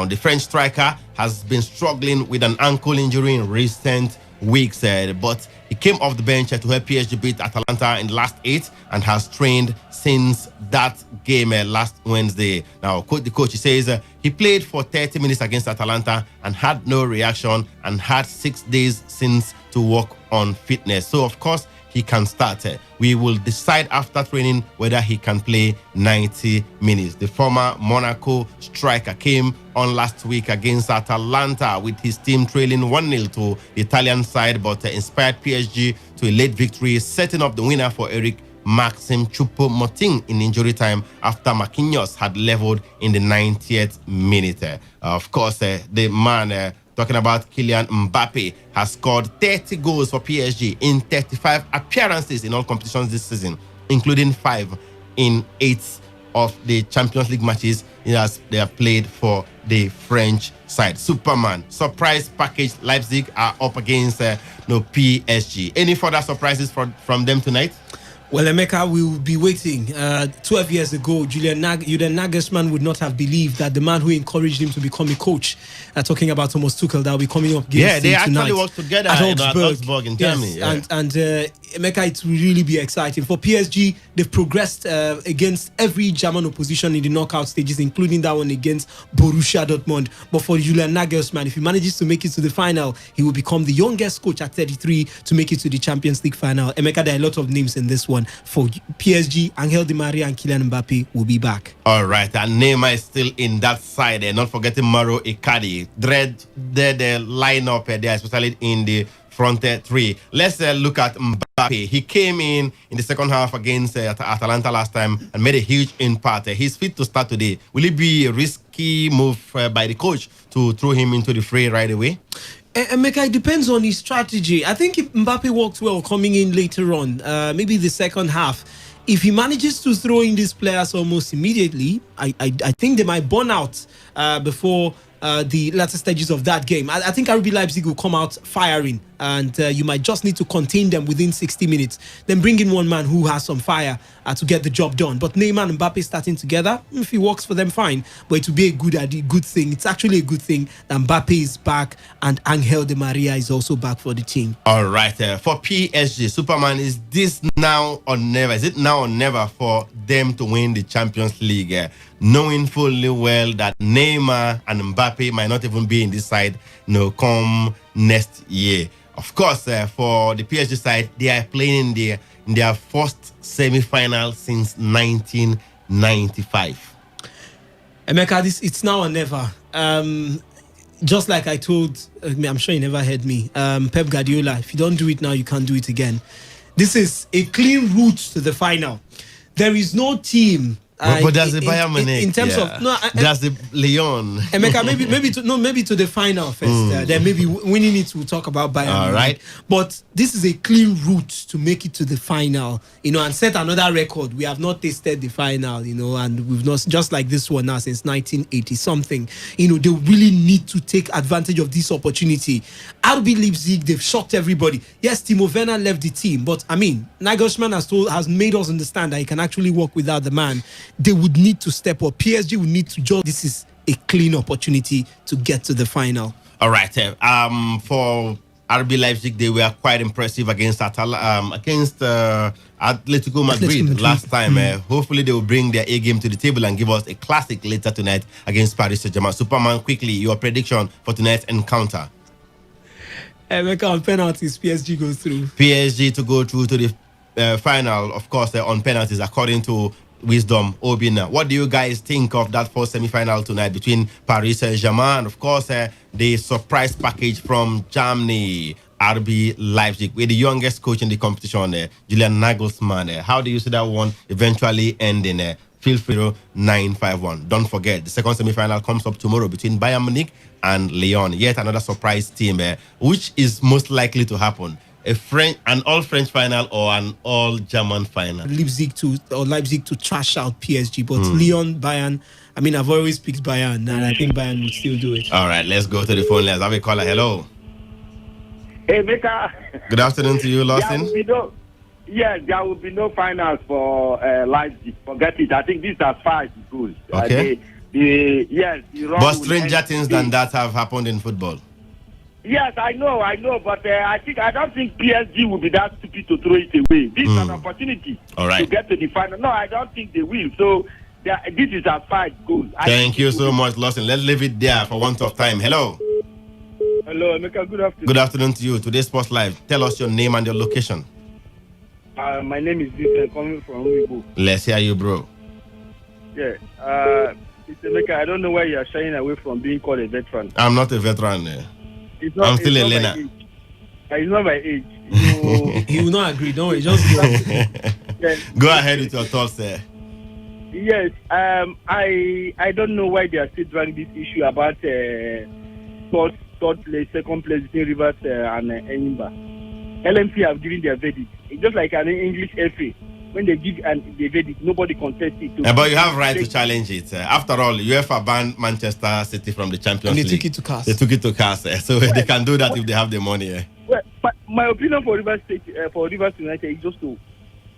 The French striker has been struggling with an ankle injury in recent weeks, but he came off the bench to help PSG beat Atalanta in the last 8 and has trained since that game last Wednesday. Now, the coach he says he played for 30 minutes against Atalanta and had no reaction and had 6 days since to work on fitness. So, of course, he can start. We will decide after training whether he can play 90 minutes. The former Monaco striker came on last week against Atalanta with his team trailing 1-0 to the Italian side, but inspired PSG to a late victory, setting up the winner for Eric Maxim Choupo-Moting in injury time after Marquinhos had leveled in the 90th minute. Of course, the man talking about Kylian Mbappe has scored 30 goals for PSG in 35 appearances in all competitions this season, including 5 in 8 of the Champions League matches they have played for the French side. Superman, surprise package. Leipzig are up against PSG. Any further surprises from them tonight? Well, Emeka, we will be waiting. 12 years ago, Julian Nagelsmann would not have believed that the man who encouraged him to become a coach, talking about Thomas Tuchel, that will be coming up against they him tonight. actually worked together at Augsburg in Germany. Yes, and Emeka, it will really be exciting. For PSG, they've progressed against every German opposition in the knockout stages, including that one against Borussia Dortmund. But for Julian Nagelsmann, if he manages to make it to the final, he will become the youngest coach at 33 to make it to the Champions League final. Emeka, there are a lot of names in this one. For PSG, Angel Di Maria and Kylian Mbappe will be back. All right, and Neymar is still in that side. Not forgetting Mauro Icardi. The lineup there, especially in the front 3. Let's look at Mbappe. He came in the second half against Atalanta last time and made a huge impact. He's fit to start today. Will it be a risky move by the coach to throw him into the fray right away? Emeka, it depends on his strategy. I think if Mbappe worked well coming in later on, maybe the second half, if he manages to throw in these players almost immediately, I think they might burn out before the latter stages of that game. I think RB Leipzig will come out firing, and you might just need to contain them within 60 minutes. Then bring in one man who has some fire to get the job done. But Neymar and Mbappe starting together, if it works for them, fine. But it will be a good thing. It's actually a good thing that Mbappe is back and Angel Di Maria is also back for the team. All right. For PSG, Superman, is this now or never? Is it now or never for them to win the Champions League? Knowing fully well that Neymar and Mbappe might not even be in this side come next year. Of course, for the PSG side, they are playing in their first semi-final since 1995. Emeka, it's now or never. just like I told, I'm sure you never heard me, Pep Guardiola, if you don't do it now, you can't do it again. This is a clean route to the final. There is no team. But that's the Bayern Munich. In terms of that's the Lyon. Emeka, maybe to the final first. Then maybe winning it, we'll talk about Bayern. All right. But this is a clean route to make it to the final, and set another record. We have not tasted the final, and we've not, just like this one now since 1980 something. They really need to take advantage of this opportunity. RB Leipzig, they've shocked everybody. Yes, Timo Werner left the team, but Nagelsmann has made us understand that he can actually work without the man. They would need to step up. PSG would need to just. This is a clean opportunity to get to the final. All right. For RB Leipzig, they were quite impressive against Atletico Madrid last time. Hopefully, they will bring their A game to the table and give us a classic later tonight against Paris Saint-Germain. Superman, quickly, your prediction for tonight's encounter. On penalties, PSG goes through. PSG to go through to the final, of course, on penalties, according to Wisdom Obina. What do you guys think of that first semi-final tonight between Paris Saint-Germain and, of course, the surprise package from Germany, RB Leipzig, with the youngest coach in the competition, Julian Nagelsmann? How do you see that one eventually ending? Feel free to 951. Don't forget, the second semi-final comes up tomorrow between Bayern Munich and Lyon. Yet another surprise team, which is most likely to happen. An all-French final or an all-German final? Leipzig to trash out PSG, but Lyon, Bayern, I've always picked Bayern, and I think Bayern will still do it. All right, let's go to the phone. Let's have a caller. Hello. Hey, Mika. Good afternoon to you, Lawson. There will be no finals for Leipzig. Forget it. I think this is as far as it goes. Okay. But stranger things than that have happened in football. Yes, I know, but I don't think PSG will be that stupid to throw it away. This is an opportunity to get to the final. No, I don't think they will. So this is as far as it goes. Thank you so much, Lawson. Let's leave it there for want of time. Hello. Hello, Emeka. Good afternoon. Good afternoon to you. Today's Sports Live. Tell us your name and your location. My name is Vincent, coming from Uibo. Let's hear you, bro. Yeah. Emeka, I don't know why you are shying away from being called a veteran. I'm not a veteran. I'm still a learner. It's not my age. He will not agree. Don't worry. Just go. Yes. Go ahead with your thoughts there. Yes. I don't know why they are still dragging this issue about third place, second place between Rivers and Enyimba. LMC have given their verdict. It's just like an English FA. When they give the verdict, nobody contests it. But you have right to challenge it. After all, UEFA banned Manchester City from the Champions League. They took it to CAS. They took it to CAS. So they can do that if they have the money. Well, my opinion for Rivers United is just to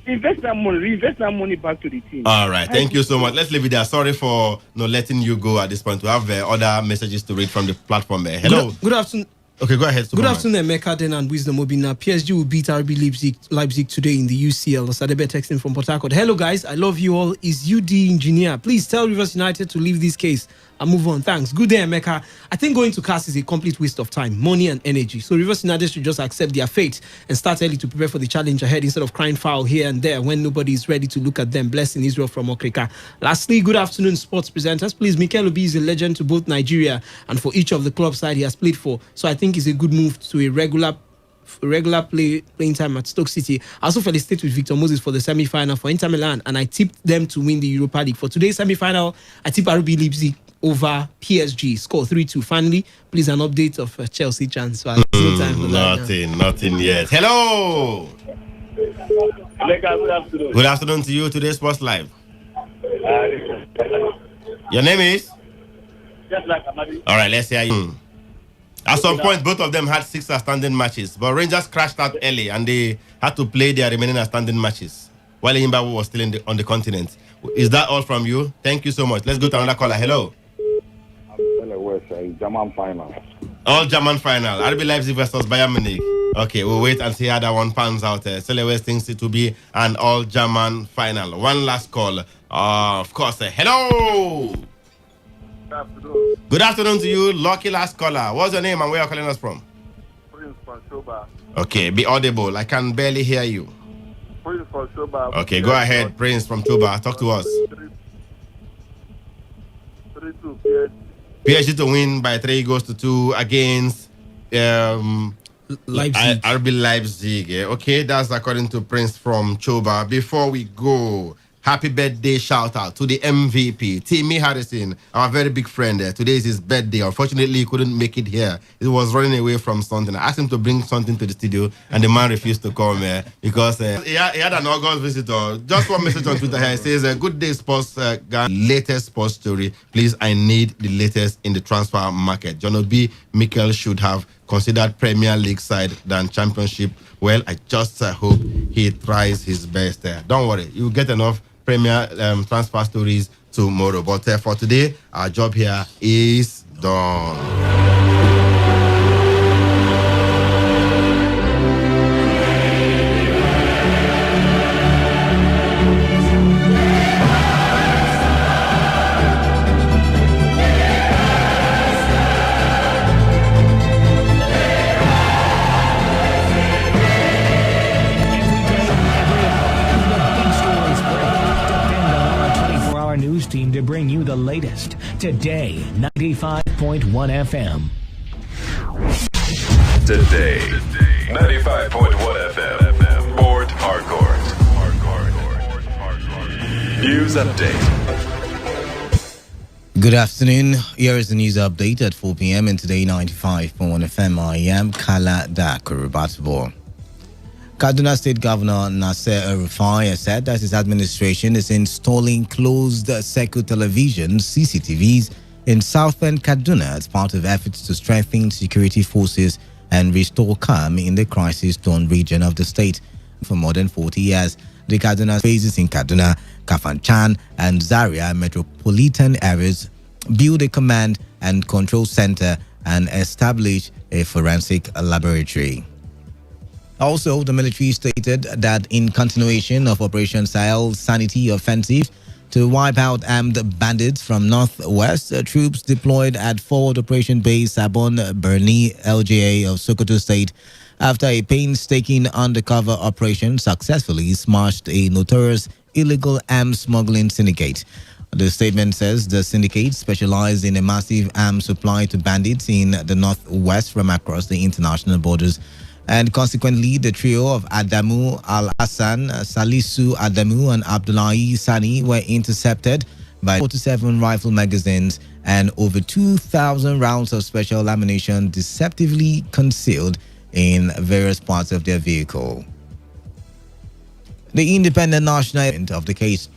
reinvest that money back to the team. All right. Thank you so much. Let's leave it there. Sorry for not letting you go at this point. We have other messages to read from the platform. Hello. Good afternoon. Okay, go ahead. Good afternoon, Emeka, Den and Wisdom Obina. PSG will beat RB Leipzig today in the UCL. Sadebe texting from Port Harcourt. Hello, guys. I love you all. Is UD engineer? Please tell Rivers United to leave this case and move on. Thanks. Good day, Emeka. I think going to CAS is a complete waste of time, money, and energy. So Rivers United should just accept their fate and start early to prepare for the challenge ahead instead of crying foul here and there when nobody is ready to look at them. Blessing Israel from Okrika. Lastly, good afternoon, sports presenters. Please, Mikel Obi is a legend to both Nigeria and for each of the club side he has played for. So I think it's a good move to a regular playing time at Stoke City. I also felicitate with Victor Moses for the semi-final for Inter Milan, and I tipped them to win the Europa League. For today's semi-final, I tipped RB Leipzig over PSG. Score 3-2. Finally, please an update of Chelsea transfer. No time for that. Nothing yet. Hello. Good afternoon. Good afternoon to you. Today's Sports Live. Your name is? Just like Amadi. All right, let's hear you. At some point, both of them had 6 outstanding matches, but Rangers crashed out early and they had to play their remaining outstanding matches while Imbabu was still on the continent. Is that all from you? Thank you so much. Let's go to another caller. Hello. German final. All German final. RB Leipzig versus Bayern Munich. Okay, we'll wait and see how that one pans out. Selewes thinks it to be an all German final. One last call. Of course. Hello. Good afternoon to you, lucky last caller. What's your name and where you're calling us from? Prince from Shoba. Okay, be audible. I can barely hear you. Prince from Shoba. Okay, go ahead, Prince from Tuba. Talk to us. 3-2 PSG. PSG to win by 3-2 against Leipzig. RB Leipzig. Okay, that's according to Prince from Choba. Before we go, happy birthday shout out to the MVP, Timmy Harrison, our very big friend. Today is his birthday. Unfortunately, he couldn't make it here. He was running away from something. I asked him to bring something to the studio, and the man refused to come because he had an August visitor. Just one message on Twitter here. It says, good day, sports guy. Latest sports story. Please, I need the latest in the transfer market. John Obi Mikel should have considered Premier League side than Championship. Well, I just hope he tries his best. Don't worry, you'll get enough Premier transfer stories tomorrow. But for today, our job here is done. News team to bring you the latest. Today, 95.1 FM. Today, 95.1 FM. Port Harcourt. News update. Good afternoon. Here is the news update at 4 p.m. and Today 95.1 FM. I am Kala Dakurubatbo. Kaduna State Governor Nasser El-Rufai has said that his administration is installing closed-circuit television (CCTVs) in southern Kaduna as part of efforts to strengthen security forces and restore calm in the crisis-torn region of the state. For more than 40 years, the Kaduna phases in Kaduna, Kafanchan, and Zaria metropolitan areas build a command and control center and establish a forensic laboratory. Also, the military stated that in continuation of Operation Sahel Sanity Offensive to wipe out armed bandits from northwest, troops deployed at Forward Operation Base Sabon Berni LGA of Sokoto State after a painstaking undercover operation successfully smashed a notorious illegal arms smuggling syndicate. The statement says the syndicate specialized in a massive arms supply to bandits in the northwest from across the international borders. And consequently, the trio of Adamu Al-Hassan, Salisu Adamu, and Abdullahi Sani were intercepted by 47 rifle magazines and over 2,000 rounds of special ammunition deceptively concealed in various parts of their vehicle. The Independent National of the case.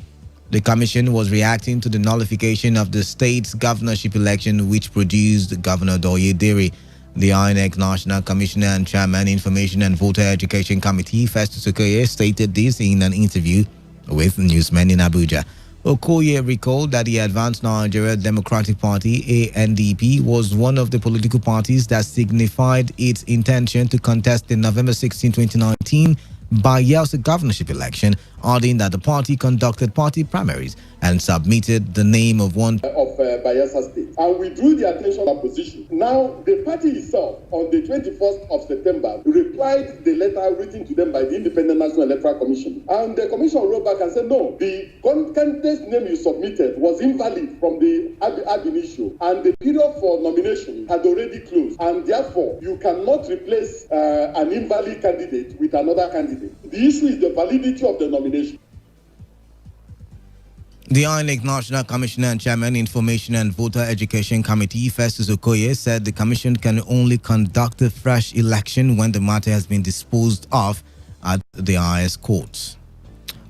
The commission was reacting to the nullification of the state's governorship election, which produced Governor Doye Diri. The INEC National Commissioner and Chairman, Information and Voter Education Committee, Festus Okoye, stated this in an interview with newsmen in Abuja. Okoye recalled that the Advanced Nigeria Democratic Party, ANDP, was one of the political parties that signified its intention to contest the November 16, 2019 Bayelsa governorship election, adding that the party conducted party primaries and submitted the name of one of Bayelsa State, and we drew the attention of opposition. Now, the party itself, on the 21st of September, replied the letter written to them by the Independent National Electoral Commission, and the commission wrote back and said, no, the candidate name you submitted was invalid from the ab initio, and the period for nomination had already closed, and therefore you cannot replace an invalid candidate with another candidate. The issue is the validity of the nomination. The INEC National Commissioner and Chairman, Information and Voter Education Committee, Festus Okoye, said the commission can only conduct a fresh election when the matter has been disposed of at the highest courts.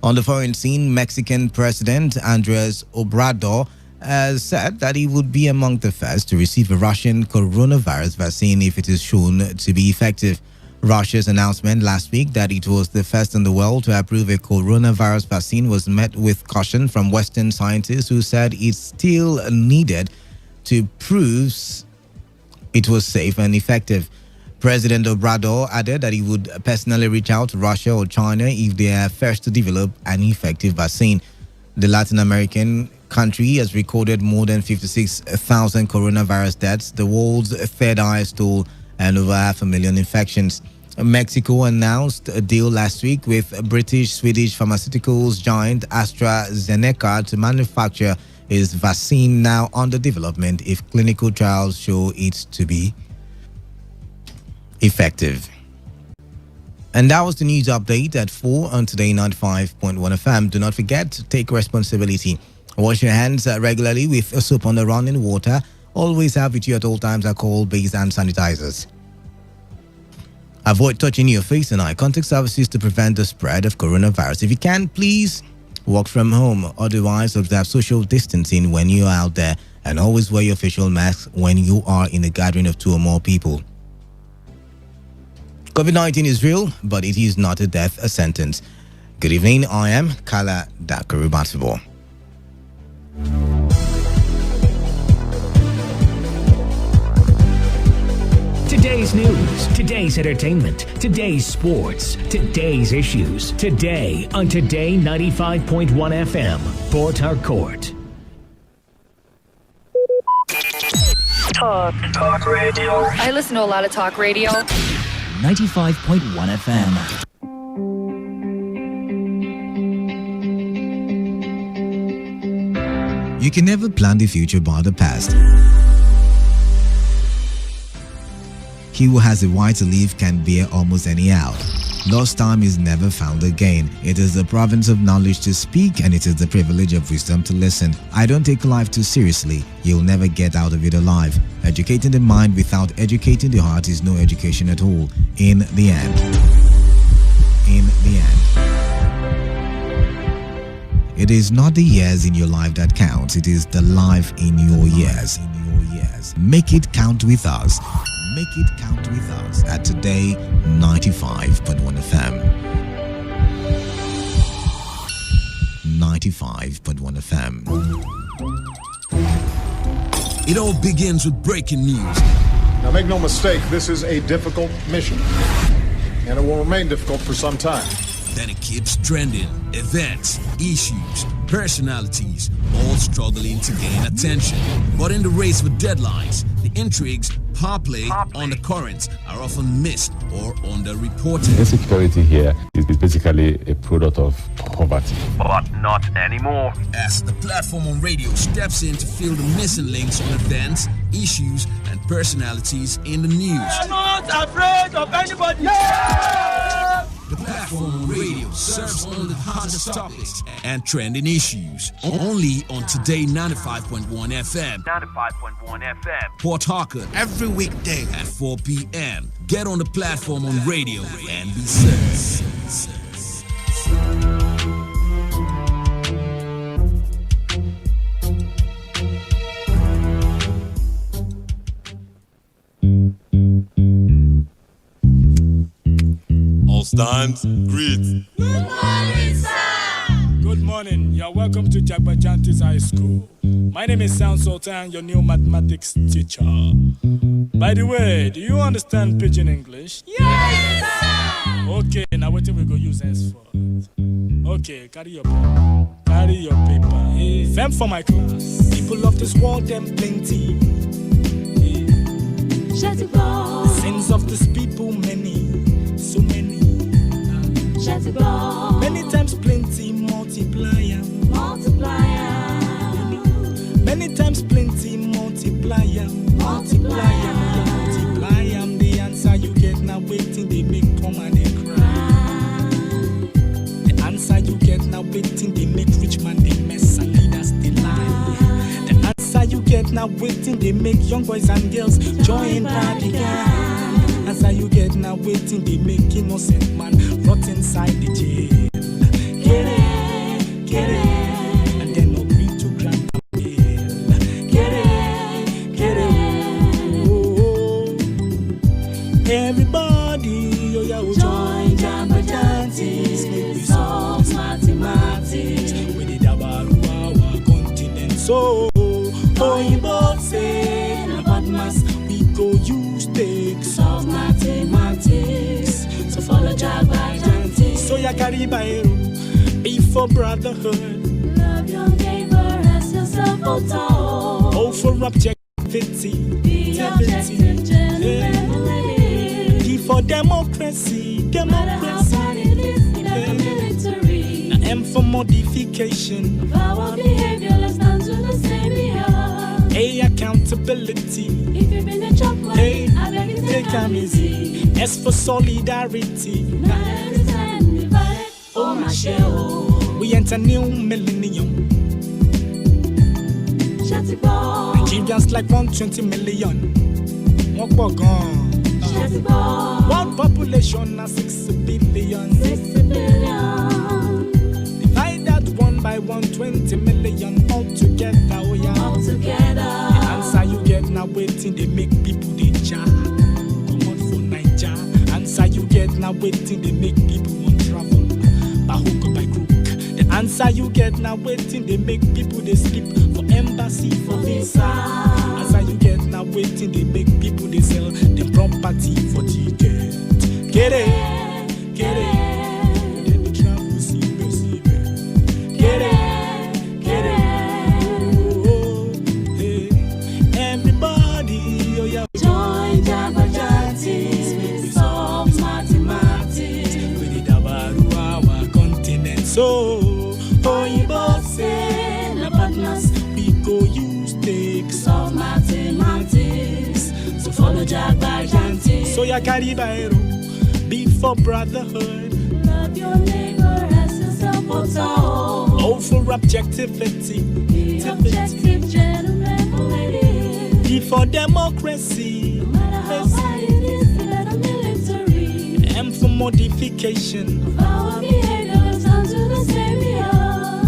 On the foreign scene, Mexican President Andres Obrador has said that he would be among the first to receive a Russian coronavirus vaccine if it is shown to be effective. Russia's announcement last week that it was the first in the world to approve a coronavirus vaccine was met with caution from Western scientists who said it still needed to prove it was safe and effective. President Obrador added that he would personally reach out to Russia or China if they are first to develop an effective vaccine. The Latin American country has recorded more than 56,000 coronavirus deaths, the world's third highest toll, and over 500,000 infections. Mexico announced a deal last week with British-Swedish pharmaceuticals giant AstraZeneca to manufacture Is vaccine now under development if clinical trials show it to be effective? And that was the news update at 4 on Today 95.1 FM. Do not forget to take responsibility. Wash your hands regularly with a soap on the running water. Always have with you at all times alcohol-based hand sanitizers. Avoid touching your face and eye contact surfaces to prevent the spread of coronavirus. If you can, please work from home. Otherwise, observe social distancing when you are out there, and always wear your facial mask when you are in a gathering of 2 or more people. COVID-19 is real, but it is not a death sentence. Good evening, I am Kala Dakarubatibo. Today's news, today's entertainment, today's sports, today's issues. Today on Today 95.1 FM, Port Harcourt. Talk radio. I listen to a lot of talk radio. 95.1 FM. You can never plan the future by the past. He who has a right to live can bear almost any out. Lost time is never found again. It is the province of knowledge to speak, and it is the privilege of wisdom to listen. I don't take life too seriously. You'll never get out of it alive. Educating the mind without educating the heart is no education at all. In the end. It is not the years in your life that counts. It is the life in your years. Make it count with us. Make it count with us at Today 95.1 FM. 95.1 FM. It all begins with breaking news. Now make no mistake, this is a difficult mission, and it will remain difficult for some time. Then it keeps trending. Events, issues, personalities, all struggling to gain attention. But in the race for deadlines, the intrigues, power play, undercurrents are often missed or underreported. Insecurity here is basically a product of poverty. But not anymore. As the platform on radio steps in to fill the missing links on events, issues, and personalities in the news. We are not afraid of anybody. Yeah! The platform on radio serves all the hottest topics and trending issues. Only on Today 95.1 FM. 95.1 FM. Port Harcourt. Every weekday at 4 p.m. Get on the platform on radio and be served. All stands, greet. Good morning, sir. Good morning. You're welcome to Jagbajantis High School. My name is Sound Sultan, your new mathematics teacher. By the way, do you understand Pidgin English? Yes, sir. Okay, now what we go use henceforth? Okay, carry your paper. Them for my class. People of this world, them plenty. The sins of this people, many. So many. Many times plenty, multiplier. Many times plenty, multiplier. Multiply the answer you get now waiting, they make poor man they cry. The answer you get now waiting, they make rich man they mess and leaders they lie. The answer you get now waiting, they make young boys and girls join party gang. Answer you get now waiting, they make innocent man rot inside the jail. Get it, and then agree to grant a bill. Get it, oh. Everybody, oh yeah, we'll join Jamba-Jantis, make we solve mathematics. We did our continent, so you both say about mass, we go use take solve mathematics. So follow Jamba-Jantis. So ya carry by be for brotherhood. Love your neighbor as yourself, oh, for objectivity. Be objective, Be for democracy. No matter how bad it is, never military. M for modification of our behavior, let's stand to the side. Hey, accountability. If you've been a job money, I beg you take them easy. S for solidarity. Now every time we buy it, oh my share. We enter new millennium. Nigerians like 120 million. One population of 6 billion. 6 billion. Divide that one by 120 million all together. Oh yeah. All together. The answer you get now waiting they make people they jar. Come on for Niger. Answer you get now waiting they make people want travel. By hook or by crook. The answer you get now waiting they make people they sleep for embassy for visa. Answer you get now waiting they make people they sell the property for ticket. Get it, get it. Then the travel see. Get it, get it. Oh, hey. Everybody, oh yeah. Join Jabberjatties, solve mathematics. We need our continent. So, oh, you both say, la partners, we go use take solve mathematics. So follow Jabberjatties. So ya carry by be for brotherhood. Love your neighbor as yourself. Oh, for objectivity. Be objective, gentlemen, ladies. Be for democracy. No matter how high it is, better military. M for modification of our behaviors onto the stereo.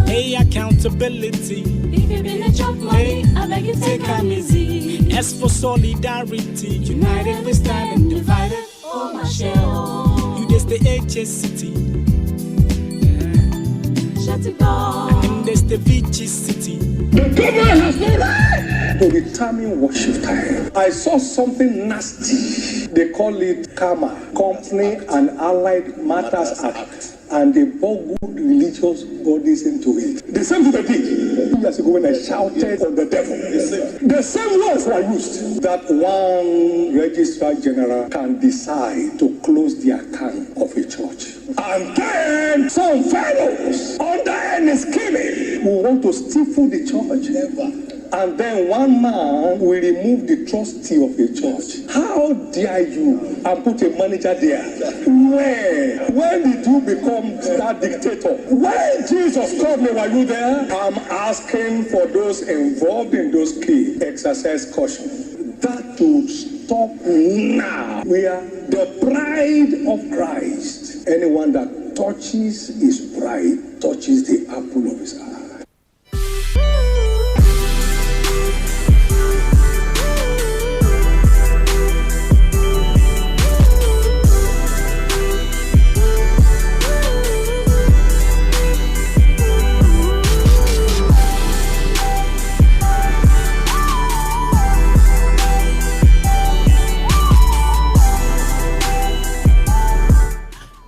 A, accountability. If you've been a job money, I beg you take them easy. S for solidarity. United we stand and divided. Oh, my share. You just the HSCity. Shut it down. And there's the VG City. The government has no right to determine worship time. I saw something nasty. They call it Karma, Company and Allied Matters Act. And they brought good religious bodies into it. The same thing they did 2 years ago when I shouted on the devil. The same words were used that one registrar general can decide to close the account of a church. And then some fellows under any scheming will want to stifle the church. Never. And then one man will remove the trustee of a church. How dare you and put a manager there? When did you become that dictator? When Jesus called me, were you there? I'm asking for those involved in those cases, exercise caution. That will stop now. We are the bride of Christ. Anyone that touches his bride touches the apple of his eye.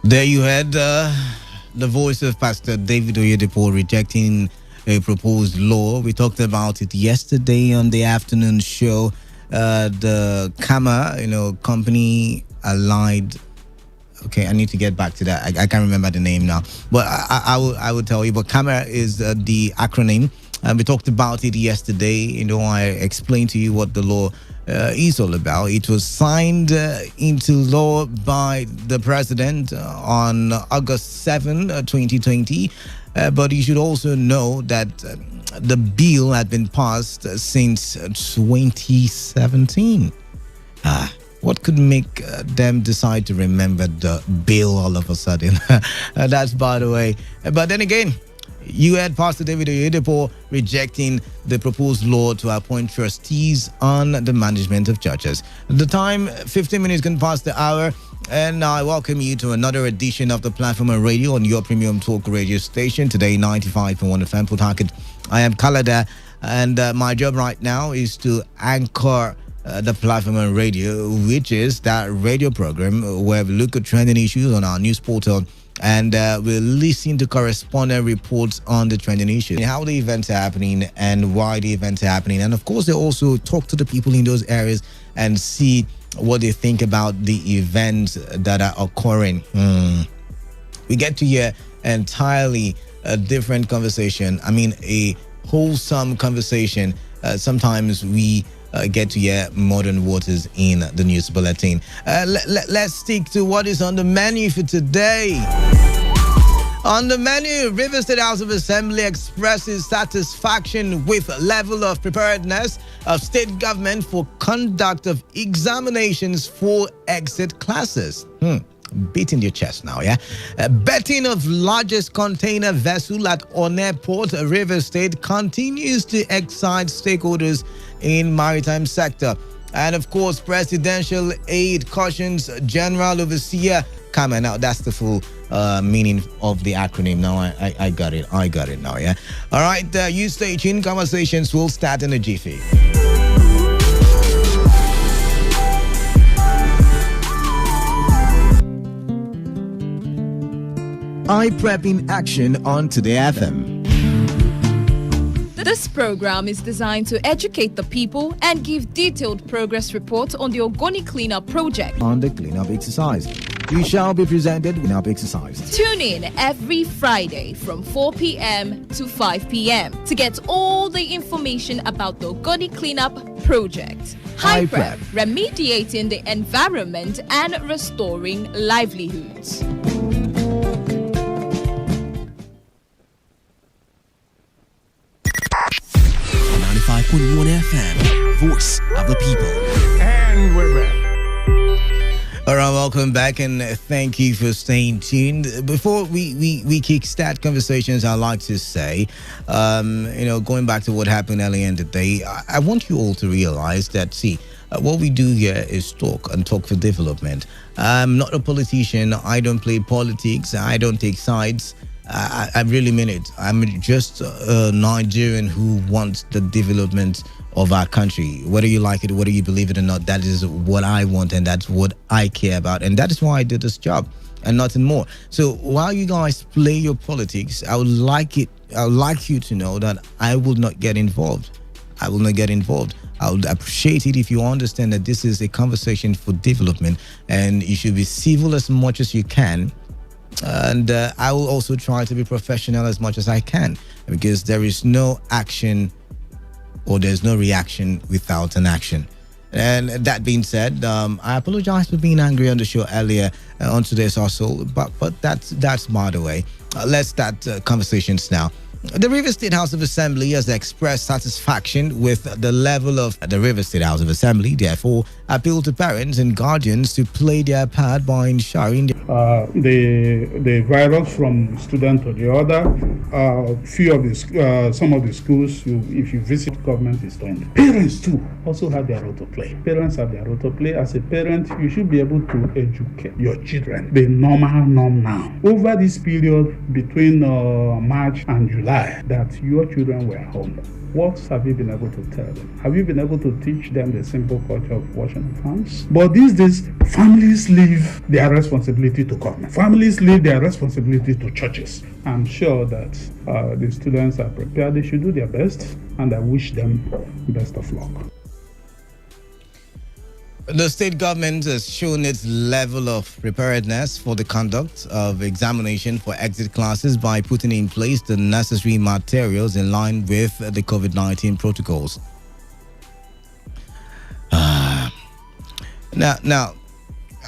There you had the voice of Pastor David Oyedepo rejecting a proposed law. We talked about it yesterday on the afternoon show. The Kama, company allied. Okay, I need to get back to that. I can't remember the name now, but I will tell you. But Kama is the acronym. We talked about it yesterday. I explained to you what the law is all about. It was signed into law by the president on August 7, 2020. But you should also know that the bill had been passed since 2017. What could make them decide to remember the bill all of a sudden? That's by the way. But then again, you had Pastor David Oyedepo rejecting the proposed law to appoint trustees on the management of churches. The time, 15 minutes gone past the hour, and I welcome you to another edition of the Platform on Radio on your premium talk radio station, Today 95.1 FM, Port Harcourt. I am Kalada, and my job right now is to anchor the Platform on Radio, which is that radio program where we look at trending issues on our news portal, and we'll listen to correspondent reports on the trending issues, how the events are happening and why the events are happening. And of course, they also talk to the people in those areas and see what they think about the events that are occurring. We get to hear entirely a different conversation. I mean, a wholesome conversation sometimes we get to hear modern waters in the news bulletin. Let's stick to what is on the menu for today. On the menu, River State House of Assembly expresses satisfaction with level of preparedness of state government for conduct of examinations for exit classes. Beating your chest now, yeah? Betting of largest container vessel at Onne Port, River State, continues to excite stakeholders in maritime sector. And of course, presidential aid cautions General Overseer Kama. Now, that's the full meaning of the acronym. Now, I got it. I got it now, yeah? All right, you stay tuned. Conversations will start in a jiffy. iPrep in action on Today FM. This program is designed to educate the people and give detailed progress reports on the Ogoni Cleanup project. On the cleanup exercise. We shall be presented cleanup exercise. Tune in every Friday from 4 p.m. to 5 p.m. to get all the information about the Ogoni Cleanup project. iPrep, remediating the environment and restoring livelihoods. 95.1 FM, voice of the people. And we're back. All right, welcome back, and thank you for staying tuned. Before we kickstart conversations, I'd like to say, going back to what happened earlier in the day, I want you all to realize that, what we do here is talk and talk for development. I'm not a politician. I don't play politics. I don't take sides. I really mean it. I'm just a Nigerian who wants the development of our country. Whether you like it, whether you believe it or not, that is what I want, and that's what I care about, and that is why I did this job and nothing more. So while you guys play your politics, I would like you to know that I will not get involved. I will not get involved. I would appreciate it if you understand that this is a conversation for development, and you should be civil as much as you can. And I will also try to be professional as much as I can, because there is no action or there's no reaction without an action. And that being said, I apologize for being angry on the show earlier on today's hustle, but that's by the way. Let's start conversations now. The River State House of Assembly has expressed satisfaction with the level of the River State House of Assembly, therefore appeal to parents and guardians to play their part by ensuring the virus from student to the other. Some of the schools, if you visit, government is doing it. Parents too also have their role to play. Parents have their role to play. As a parent, you should be able to educate your children the norm now. Over this period between March and July, that your children were home, what have you been able to tell them? Have you been able to teach them the simple culture of washing hands? But these days, families leave their responsibility to government. Families leave their responsibility to churches. I'm sure that the students are prepared. They should do their best, and I wish them best of luck. The state government has shown its level of preparedness for the conduct of examination for exit classes by putting in place the necessary materials in line with the COVID-19 protocols. Now,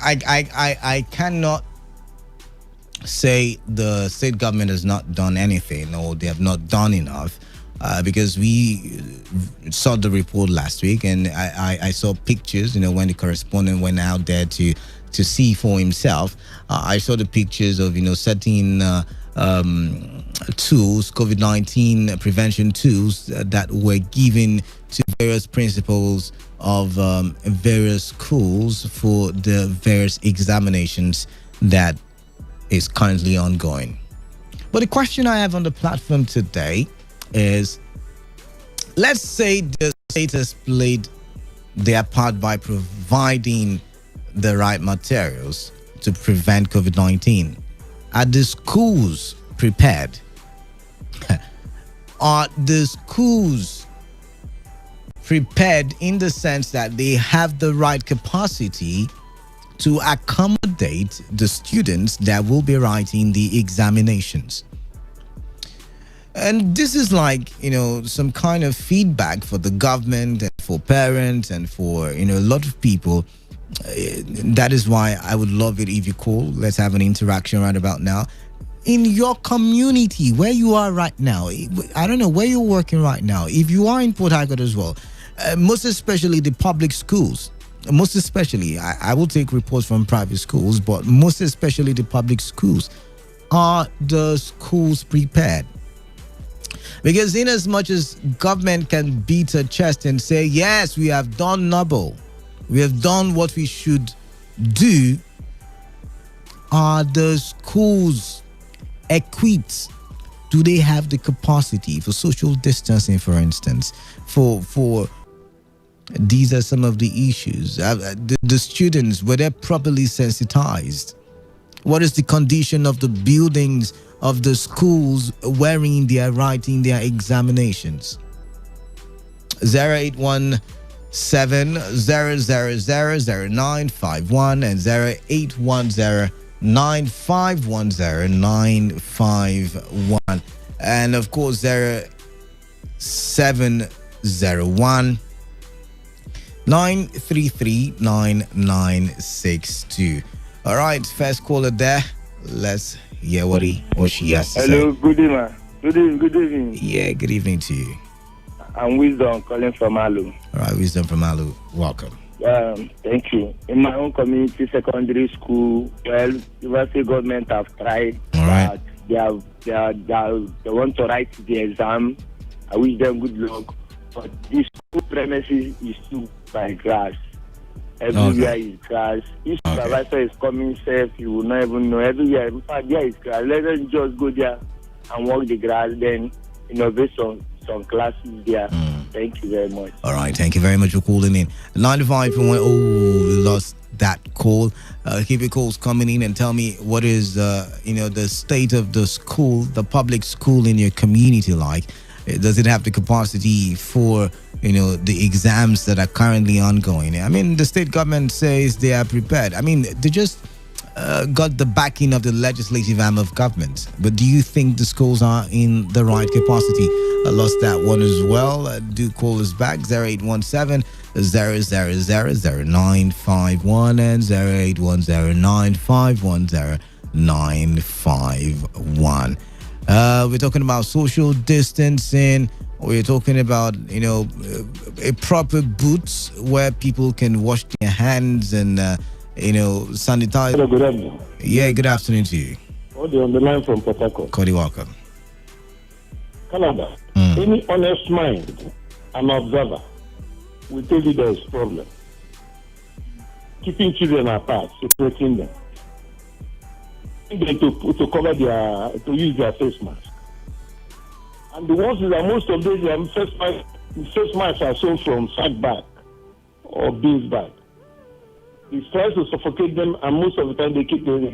I cannot say the state government has not done anything or they have not done enough. Because we saw the report last week, and I saw pictures, when the correspondent went out there to see for himself. I saw the pictures of, certain tools, COVID-19 prevention tools that were given to various principals of various schools for the various examinations that is currently ongoing. But the question I have on the platform today is, let's say the state has played their part by providing the right materials to prevent COVID-19. Are the schools prepared? Are the schools prepared in the sense that they have the right capacity to accommodate the students that will be writing the examinations? And this is like, some kind of feedback for the government and for parents and for, a lot of people. That is why I would love it if you call. Let's have an interaction right about now. In your community, where you are right now, I don't know where you're working right now. If you are in Port Harcourt as well, most especially the public schools, most especially, I will take reports from private schools, but most especially the public schools, are the schools prepared? Because in as much as government can beat her chest and say, yes, we have done noble, we have done what we should do, are the schools equipped? Do they have the capacity for social distancing, for instance? For these are some of the issues. The students, were they properly sensitized? What is the condition of the buildings of the schools wherein they are writing their examinations? 081 7000951 and 0810-9510951, and of course 0701 9339962. All right, first caller there. Let's hear what she has to say. Hello, good evening. Good evening. Yeah, good evening to you. I'm Wisdom calling from Alu. All right, Wisdom from Alu. Welcome. Thank you. In my own community secondary school, university government have tried. All right. They want to write the exam. I wish them good luck. But this school premises is too by grass. Everywhere is grass. If supervisor is coming safe, you will not even know. Everywhere, in fact, there is grass. Let them just go there and walk the grass. Then innovate some classes there. Thank you very much. All right, thank you very much for calling in. 95.1. Oh, we lost that call. Keep your calls coming in and tell me what is the state of the school, the public school in your community like. Does it have the capacity for the exams that are currently ongoing? I mean, the state government says they are prepared. I mean, they just got the backing of the legislative arm of government. But do you think the schools are in the right capacity? I lost that one as well. Do call us back. 0817 0000951 and 0810-9510951. We're talking about social distancing. We're talking about, a proper boots where people can wash their hands and, sanitize. Hello, good afternoon. Yeah, good afternoon to you. Cody on the line from Port Harcourt. Cody, welcome. Canada, any honest mind and observer will tell you there is problem. Keeping children apart, separating them. To cover to use their face mask. And the ones that most of these face masks are sold from sack bag or beans bag. It tries to suffocate them, and most of the time they keep under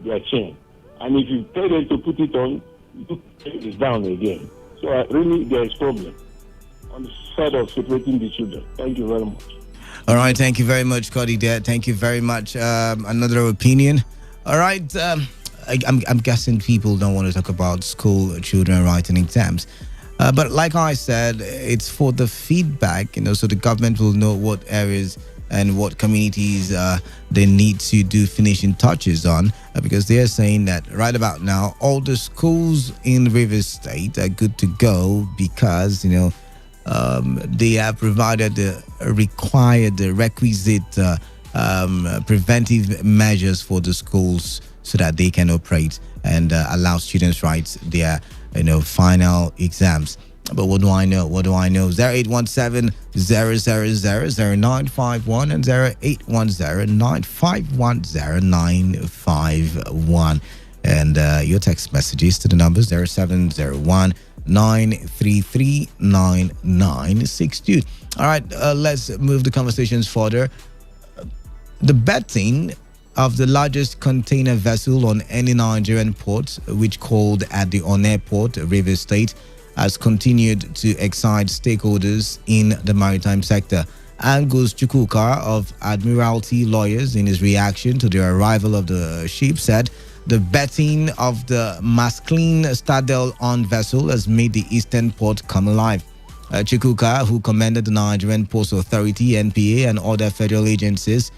their chin. And if you tell them to put it on, it's down again. So really there is problem on the side of separating the children. Thank you very much. All right, thank you very much, Cody. Thank you very much. Another opinion. All right, I'm guessing people don't want to talk about school children writing exams. But like I said, it's for the feedback, so the government will know what areas and what communities they need to do finishing touches on, because they're saying that right about now, all the schools in Rivers State are good to go because, they have provided the requisite preventive measures for the schools so that they can operate and allow students write their final exams. But what do I know? 0817-000-0951 and 0810-9510951. And your text messages to the numbers 0701-933-9962. All right, let's move the conversations further. The betting of the largest container vessel on any Nigerian port, which called at the On-Air Port, Rivers State, has continued to excite stakeholders in the maritime sector. Angus Chukwuka of Admiralty Lawyers, in his reaction to the arrival of the ship, said The betting of the Mascline Stadel-on vessel has made the Eastern Port come alive. Chikuka, who commanded the Nigerian Ports Authority, NPA, and other federal agencies,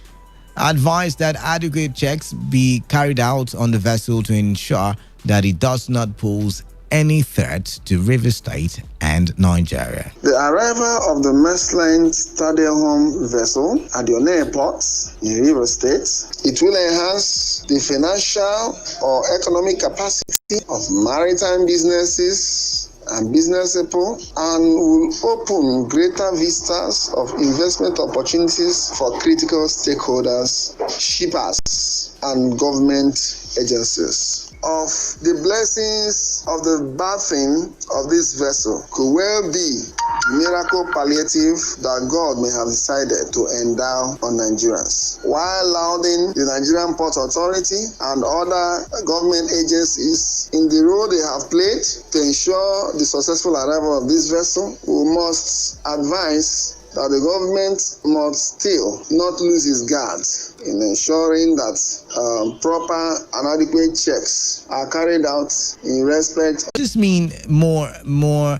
advised that adequate checks be carried out on the vessel to ensure that it does not pose any threat to Rivers State and Nigeria. The arrival of the Mascline Stadel-on vessel at the Onne Airport in Rivers State, it will enhance the financial or economic capacity of maritime businesses and business people, and will open greater vistas of investment opportunities for critical stakeholders, shippers, and government agencies. Of the blessings of the birthing of this vessel could well be the miracle palliative that God may have decided to endow on Nigerians, while lauding the Nigerian Port Authority and other government agencies in the role they have played to ensure the successful arrival of this vessel. We must advise that the government must still not lose its guard in ensuring that proper and adequate checks are carried out in respect. Does this mean more